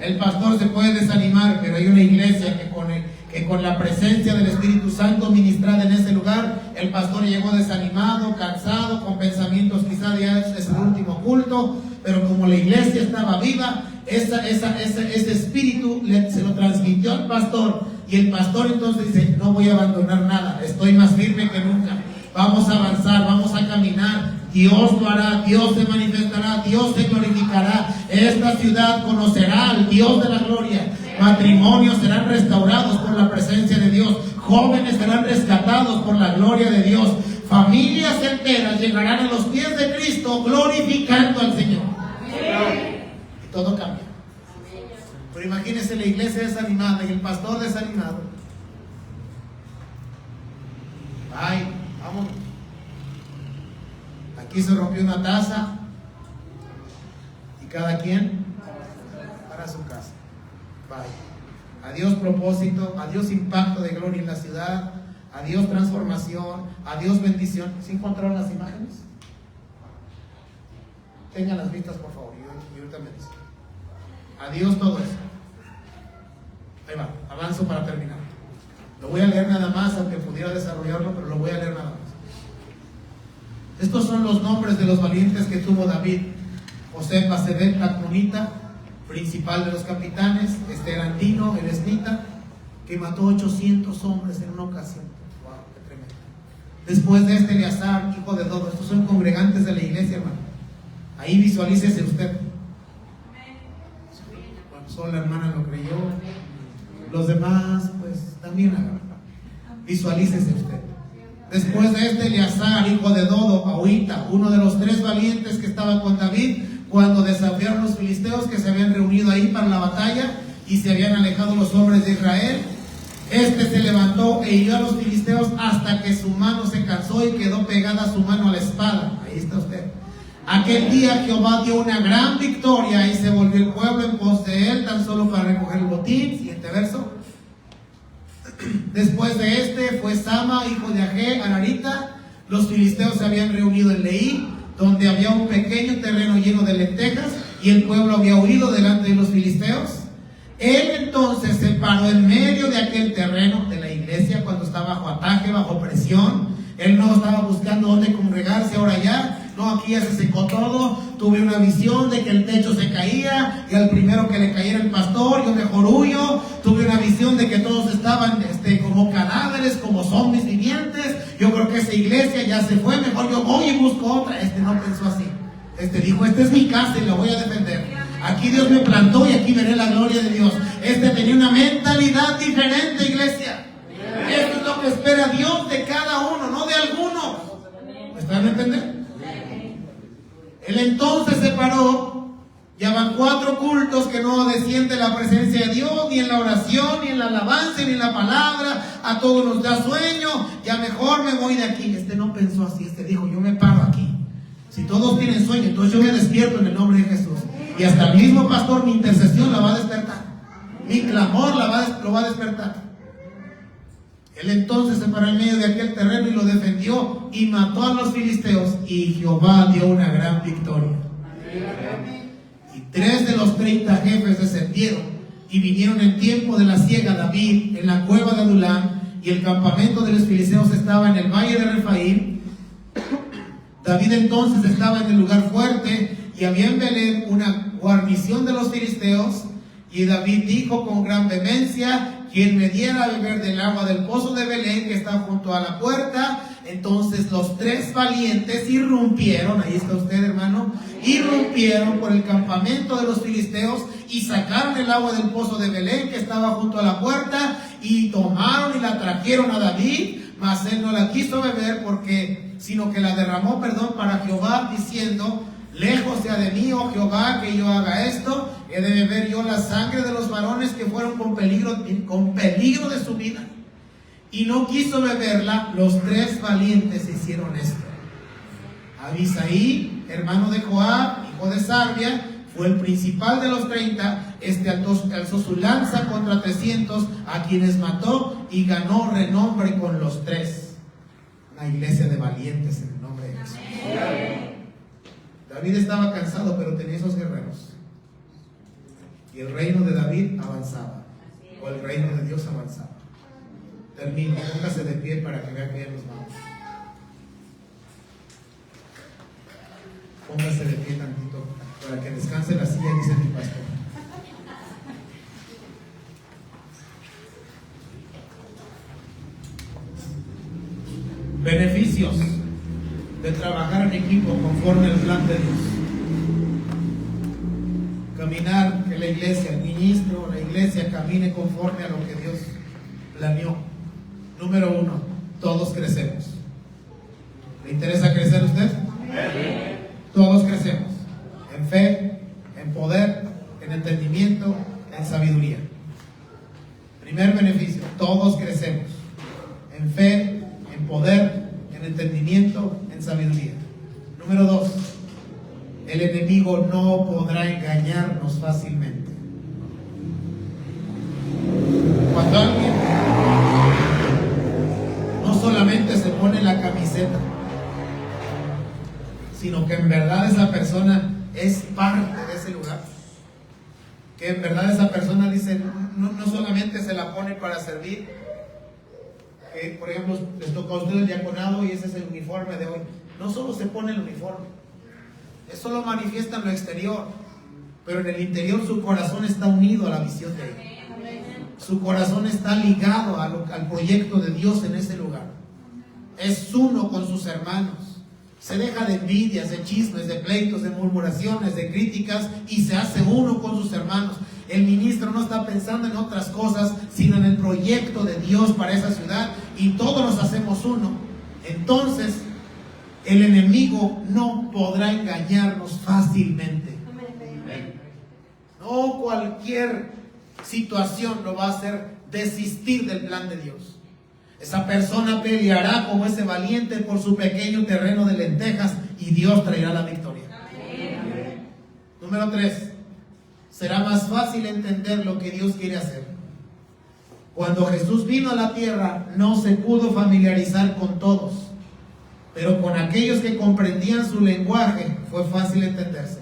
Speaker 1: El pastor se puede desanimar, pero hay una iglesia que con la presencia del Espíritu Santo ministrada en ese lugar, el pastor llegó desanimado, cansado, con pensamientos quizá de es el último culto, pero como la iglesia estaba viva, ese espíritu se lo transmitió al pastor, y el pastor entonces dice: no voy a abandonar nada, estoy más firme que nunca, vamos a avanzar, vamos a caminar, Dios lo hará, Dios se manifestará, Dios se glorificará, esta ciudad conocerá al Dios de la gloria, matrimonios serán restaurados por la presencia de Dios, jóvenes serán rescatados por la gloria de Dios, familias enteras llegarán a los pies de Cristo glorificando al Señor. Y todo cambia. Pero imagínense la iglesia desanimada y el pastor desanimado. Ay, vamos. Aquí se rompió una taza y cada quien para su casa. Bye. Adiós propósito, adiós impacto de gloria en la ciudad, adiós transformación, adiós bendición. ¿Se encontraron las imágenes? Tengan las vistas, por favor, y ahorita me dicen. Adiós todo eso. Ahí va, avanzo para terminar. Lo voy a leer nada más, aunque pudiera desarrollarlo, pero lo voy a leer nada más. Estos son los nombres de los valientes que tuvo David: José Basebet, Tacmonita, principal de los capitanes; Esterantino, el esnita, que mató 800 hombres en una ocasión. Wow, qué tremendo. Después de Eleazar, hijo de Dodo. Estos son congregantes de la iglesia, hermano. Ahí visualícese usted. Bueno, solo la hermana lo creyó, los demás pues también agarran. Visualícese usted. Después de Eleazar, hijo de Dodo, Ahorita, uno de los 3 valientes que estaban con David cuando desafiaron los filisteos, que se habían reunido ahí para la batalla y se habían alejado los hombres de Israel. Se levantó e hirió a los filisteos hasta que su mano se cansó y quedó pegada su mano a la espada. Ahí está usted. Aquel día Jehová dio una gran victoria y se volvió el pueblo en pos de él, tan solo para recoger el botín. Siguiente verso. Después de fue Sama, hijo de Agé, Ararita. Los filisteos se habían reunido en Leí, donde había un pequeño terreno lleno de lentejas, y el pueblo había huido delante de los filisteos. Él entonces se paró en medio de aquel terreno de la iglesia cuando estaba bajo ataque, bajo presión. Él no estaba buscando dónde congregarse ahora ya. No, aquí ya se secó todo. Tuve una visión de que el techo se caía y al primero que le cayera el pastor, yo mejor huyo. Tuve una visión de que todos estaban como cadáveres, como zombies vivientes. Yo creo que esa iglesia ya se fue, mejor yo voy y busco otra. No pensó así. Dijo: esta es mi casa y la voy a defender. Aquí Dios me plantó y aquí veré la gloria de Dios. Tenía una mentalidad diferente, iglesia. Esto es lo que espera Dios de cada uno, no de algunos. ¿Me están entendiendo? Él entonces se paró. Ya van 4 cultos que no desciende la presencia de Dios, ni en la oración, ni en la alabanza, ni en la palabra. A todos nos da sueño. Ya mejor me voy de aquí. No pensó así. Dijo: yo me paro aquí. Si todos tienen sueño, entonces yo me despierto en el nombre de Jesús. Y hasta el mismo pastor, mi intercesión la va a despertar. Mi clamor lo va a despertar. Él entonces se paró en medio de aquel terreno y lo defendió y mató a los filisteos, y Jehová dio una gran victoria. Y 3 de los 30 jefes descendieron y vinieron en tiempo de la siega a David en la cueva de Adulam, y el campamento de los filisteos estaba en el valle de Refaim. David entonces estaba en el lugar fuerte, y había en Belén una guarnición de los filisteos. Y David dijo con gran vehemencia: quien me diera a beber del agua del pozo de Belén, que está junto a la puerta. Entonces los 3 valientes irrumpieron, ahí está usted, hermano, irrumpieron por el campamento de los filisteos y sacaron el agua del pozo de Belén que estaba junto a la puerta, y tomaron y la trajeron a David, mas él no la quiso beber, sino que la derramó, para Jehová, diciendo: lejos sea de mí, oh Jehová, que yo haga esto. He de beber yo la sangre de los varones que fueron con peligro de su vida. Y no quiso beberla. Los 3 valientes hicieron esto. Abisaí, hermano de Joab, hijo de Sarvia, fue el principal de los 30. Alzó su lanza contra 300, a quienes mató, y ganó renombre con los 3. Una iglesia de valientes en el nombre de Jesús. David estaba cansado, pero tenía esos guerreros. Y el reino de David avanzaba, o el reino de Dios avanzaba. Termino, póngase de pie para que vean que ya nos vamos. Póngase de pie tantito para que descanse la silla, dice mi pastor. Beneficios de trabajar en equipo conforme al plan de Dios. Caminar, que la iglesia, el ministro, la iglesia camine conforme a lo que Dios planeó. Número 1, todos crecemos. ¿Le interesa crecer a usted? Sí. Todos crecemos en fe, en poder, en entendimiento, en sabiduría. Primer beneficio, todos crecemos en fe, en poder, en entendimiento, en sabiduría. Número 2, el enemigo no podrá engañarnos fácilmente. Cuando alguien no solamente se pone la camiseta, sino que en verdad esa persona es parte de ese lugar, que en verdad esa persona dice, no solamente se la pone para servir, que por ejemplo les toca a usted el diaconado y ese es el uniforme de hoy. No solo se pone el uniforme, eso lo manifiesta en lo exterior, pero en el interior su corazón está unido a la visión de Él. Su corazón está ligado al proyecto de Dios en ese lugar. Es uno con sus hermanos. Se deja de envidias, de chismes, de pleitos, de murmuraciones, de críticas, y se hace uno con sus hermanos. El ministro no está pensando en otras cosas, sino en el proyecto de Dios para esa ciudad, y todos nos hacemos uno. Entonces, el enemigo no podrá engañarnos fácilmente. No cualquier situación lo va a hacer desistir del plan de Dios. Esa persona peleará como ese valiente por su pequeño terreno de lentejas, y Dios traerá la victoria. Amén. Número 3. Será más fácil entender lo que Dios quiere hacer. Cuando Jesús vino a la tierra, no se pudo familiarizar con todos, pero con aquellos que comprendían su lenguaje fue fácil entenderse.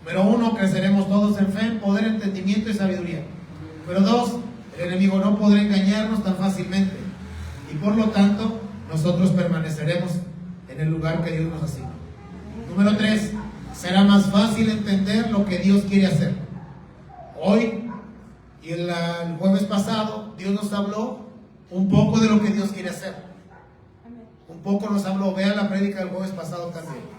Speaker 1: Número 1, creceremos todos en fe, en poder, entendimiento y sabiduría. Número 2, el enemigo no podrá engañarnos tan fácilmente, y por lo tanto nosotros permaneceremos en el lugar que Dios nos asigna. Número 3, será más fácil entender lo que Dios quiere hacer. Hoy y el jueves pasado Dios nos habló un poco de lo que Dios quiere hacer. Un poco nos habló, vean la prédica del jueves pasado también.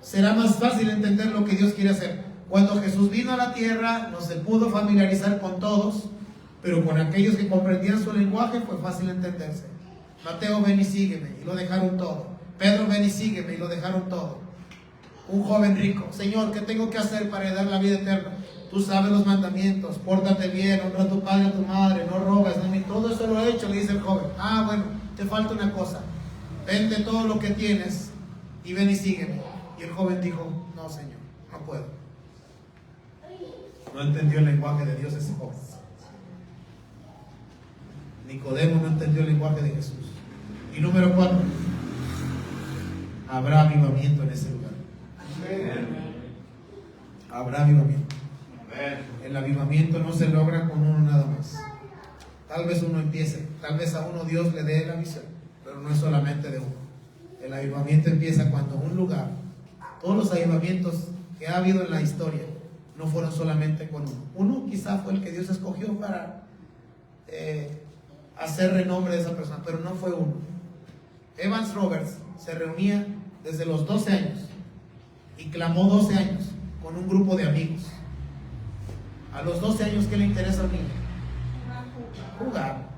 Speaker 1: Será más fácil entender lo que Dios quiere hacer. Cuando Jesús vino a la tierra, no se pudo familiarizar con todos, pero con aquellos que comprendían su lenguaje fue fácil entenderse. Mateo, ven y sígueme, y lo dejaron todo. Pedro, ven y sígueme, y lo dejaron todo. Un joven rico, Señor, ¿qué tengo que hacer para heredar la vida eterna? Tú sabes los mandamientos, pórtate bien, honra a tu padre y a tu madre, no robes, todo eso lo he hecho, le dice el joven. Bueno, te falta una cosa, vende todo lo que tienes y ven y sígueme. Y el joven dijo, no, Señor, no puedo. No entendió el lenguaje de Dios ese joven. Nicodemo no entendió el lenguaje de Jesús. Y número 4, habrá avivamiento en ese lugar. Habrá avivamiento. El avivamiento no se logra con uno nada más. Tal vez uno empiece, tal vez a uno Dios le dé la visión, pero no es solamente de uno. El avivamiento empieza cuando un lugar, todos los avivamientos que ha habido en la historia, no fueron solamente con uno. Uno quizá fue el que Dios escogió para hacer renombre de esa persona, pero no fue uno. Evans Roberts se reunía desde los 12 años y clamó 12 años con un grupo de amigos. A los 12 años, ¿qué le interesa al niño? Jugar.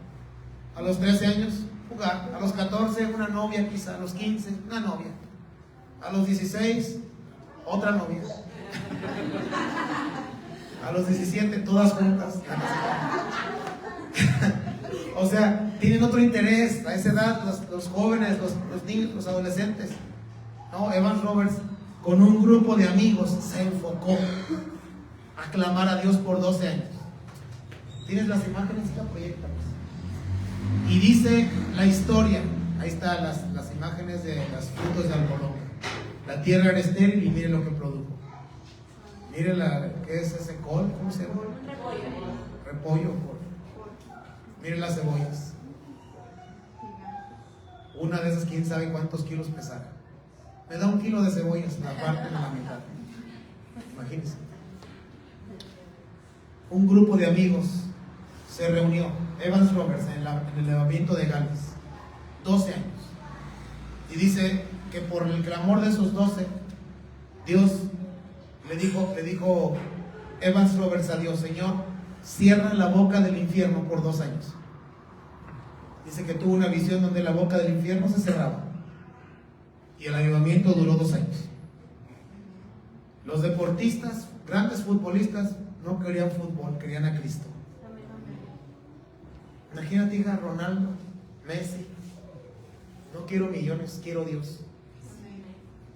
Speaker 1: A los 13 años, jugar. A los 14, una novia quizá. A los 15, una novia. A los 16, otra novia. A los 17, todas juntas. O sea, tienen otro interés a esa edad, los jóvenes, los niños, los adolescentes. No, Evans Roberts, con un grupo de amigos, se enfocó a clamar a Dios por 12 años. ¿Tienes las imágenes? Ya proyectas. Y dice la historia, ahí están las imágenes de los frutos de algodón. La tierra era estéril y mire lo que produjo. Mire ¿qué es ese col? ¿Cómo se llama? Repollo. Miren las cebollas. Una de esas, quién sabe cuántos kilos pesará. Me da 1 kilo de cebollas, la parte de la mitad. Imagínense. Un grupo de amigos se reunió. Evans Roberts en el levantamiento de Gales. 12 años. Y dice que por el clamor de esos 12, Dios le dijo Evans Roberts a Dios: Señor, cierra la boca del infierno por 2 años. Dice que tuvo una visión donde la boca del infierno se cerraba. Y el avivamiento duró 2 años. Los deportistas, grandes futbolistas, no querían fútbol, querían a Cristo. Imagínate, hija, Ronaldo, Messi. No quiero millones, quiero a Dios.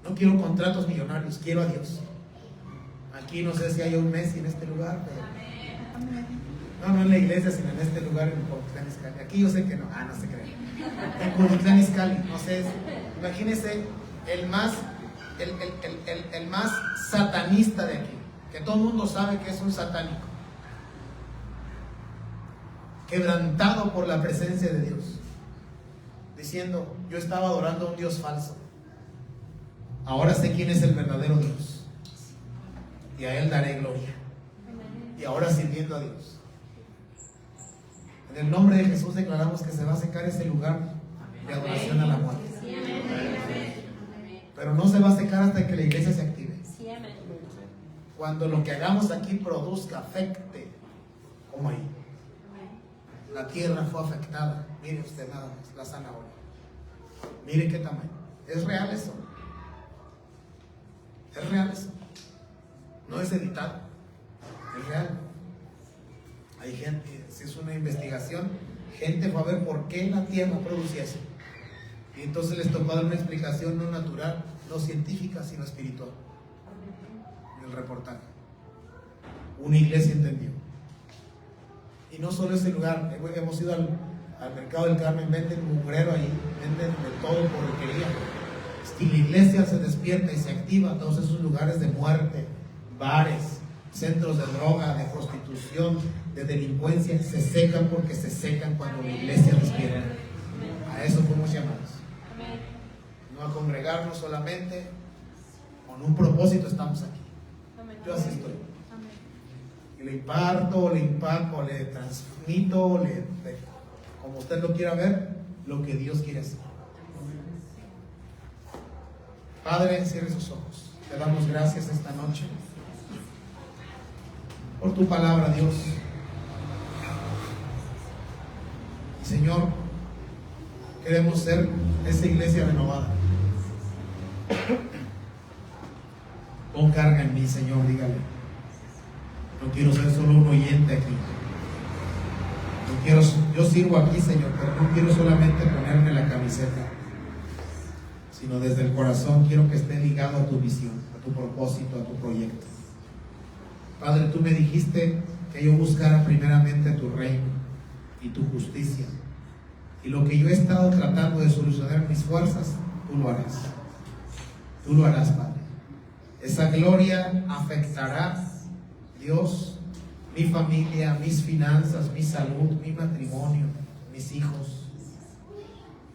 Speaker 1: No quiero contratos millonarios, quiero a Dios. Aquí no sé si hay un Messi en este lugar, pero no en la iglesia, sino en este lugar, en Cuautitlán Izcalli. Aquí yo sé que no, no se cree. En Cuautitlán Izcalli, no sé. Imagínense el más satanista de aquí, que todo el mundo sabe que es un satánico, quebrantado por la presencia de Dios, diciendo: yo estaba adorando a un Dios falso, ahora sé quién es el verdadero Dios, y a Él daré gloria. Y ahora sirviendo a Dios. En el nombre de Jesús declaramos que se va a secar ese lugar de adoración a la muerte. Pero no se va a secar hasta que la iglesia se active. Cuando lo que hagamos aquí produzca, afecte, como ahí. La tierra fue afectada. Mire usted nada más, la zanahoria. Mire qué tamaño. Es real eso. Es real eso. No es editado. Es real. Hay gente, si es una investigación, gente fue a ver por qué la tierra producía eso. Y entonces les tocó dar una explicación no natural, no científica, sino espiritual. En el reportaje. Una iglesia entendió. Y no solo ese lugar, hemos ido al mercado del Carmen, venden mugrero ahí, venden de todo porquería. Si la iglesia se despierta y se activa, todos esos lugares de muerte, bares, centros de droga, de prostitución, de delincuencia, se secan porque se secan cuando la iglesia despierta. A eso fuimos llamados. No a congregarnos solamente, con un propósito estamos aquí. Yo así estoy. Y le imparto, le impacto, le transmito, como usted lo quiera ver, lo que Dios quiere hacer. Padre, cierre sus ojos. Te damos gracias esta noche por tu palabra, Dios. Señor, queremos ser esa iglesia renovada. Pon carga en mí, Señor, dígale. No quiero ser solo un oyente aquí. Yo sirvo aquí, Señor, pero no quiero solamente ponerme la camiseta, sino desde el corazón quiero que esté ligado a tu visión, a tu propósito, a tu proyecto. Padre, tú me dijiste que yo buscara primeramente tu reino y tu justicia. Y lo que yo he estado tratando de solucionar en mis fuerzas, tú lo harás. Tú lo harás, Padre. Esa gloria afectará, Dios, mi familia, mis finanzas, mi salud, mi matrimonio, mis hijos.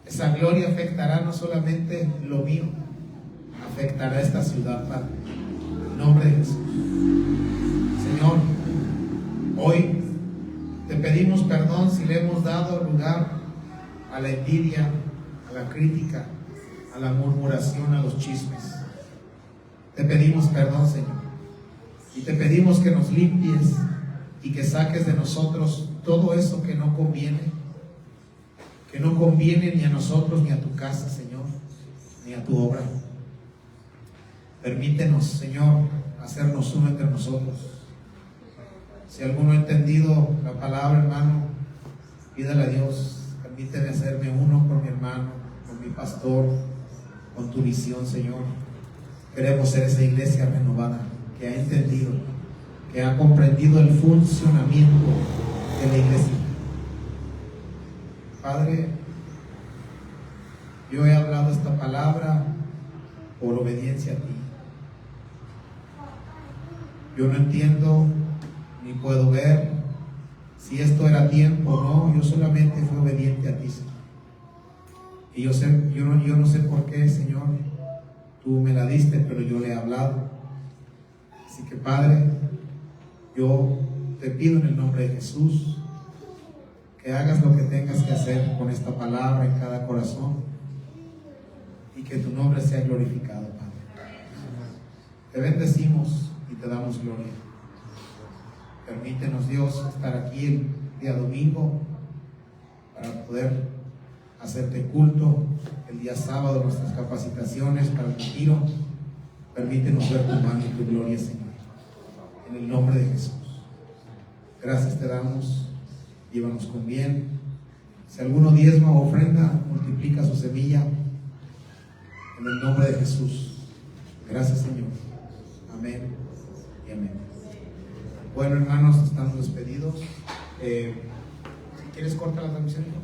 Speaker 1: Esa gloria afectará no solamente lo mío, afectará esta ciudad, Padre. En nombre de Jesús. Señor, hoy te pedimos perdón si le hemos dado lugar a la envidia, a la crítica, a la murmuración, a los chismes. Te pedimos perdón, Señor. Y te pedimos que nos limpies y que saques de nosotros todo eso que no conviene ni a nosotros, ni a tu casa, Señor, ni a tu obra. Permítenos, Señor, hacernos uno entre nosotros. Si alguno ha entendido la palabra, hermano, pídale a Dios, permíteme hacerme uno con mi hermano, con mi pastor, con tu visión, Señor. Queremos ser esa iglesia renovada, que ha entendido, que ha comprendido el funcionamiento de la iglesia. Padre, yo he hablado esta palabra por obediencia a ti. Yo no entiendo ni puedo ver si esto era tiempo o no. Yo solamente fui obediente a ti, Señor. Y yo no sé por qué, Señor, tú me la diste, pero yo le he hablado. Así que, Padre, yo te pido en el nombre de Jesús que hagas lo que tengas que hacer con esta palabra en cada corazón y que tu nombre sea glorificado, Padre. Te bendecimos y te damos gloria. Permítenos, Dios, estar aquí el día domingo para poder hacerte culto. El día sábado nuestras capacitaciones para el retiro. Permítenos ver tu mano y tu gloria, Señor, en el nombre de Jesús. Gracias te damos, llévanos con bien. Si alguno diezma o ofrenda, multiplica su semilla en el nombre de Jesús. Gracias, Señor. Amén y amén. Bueno, hermanos, estamos despedidos. Si quieres cortar la transmisión.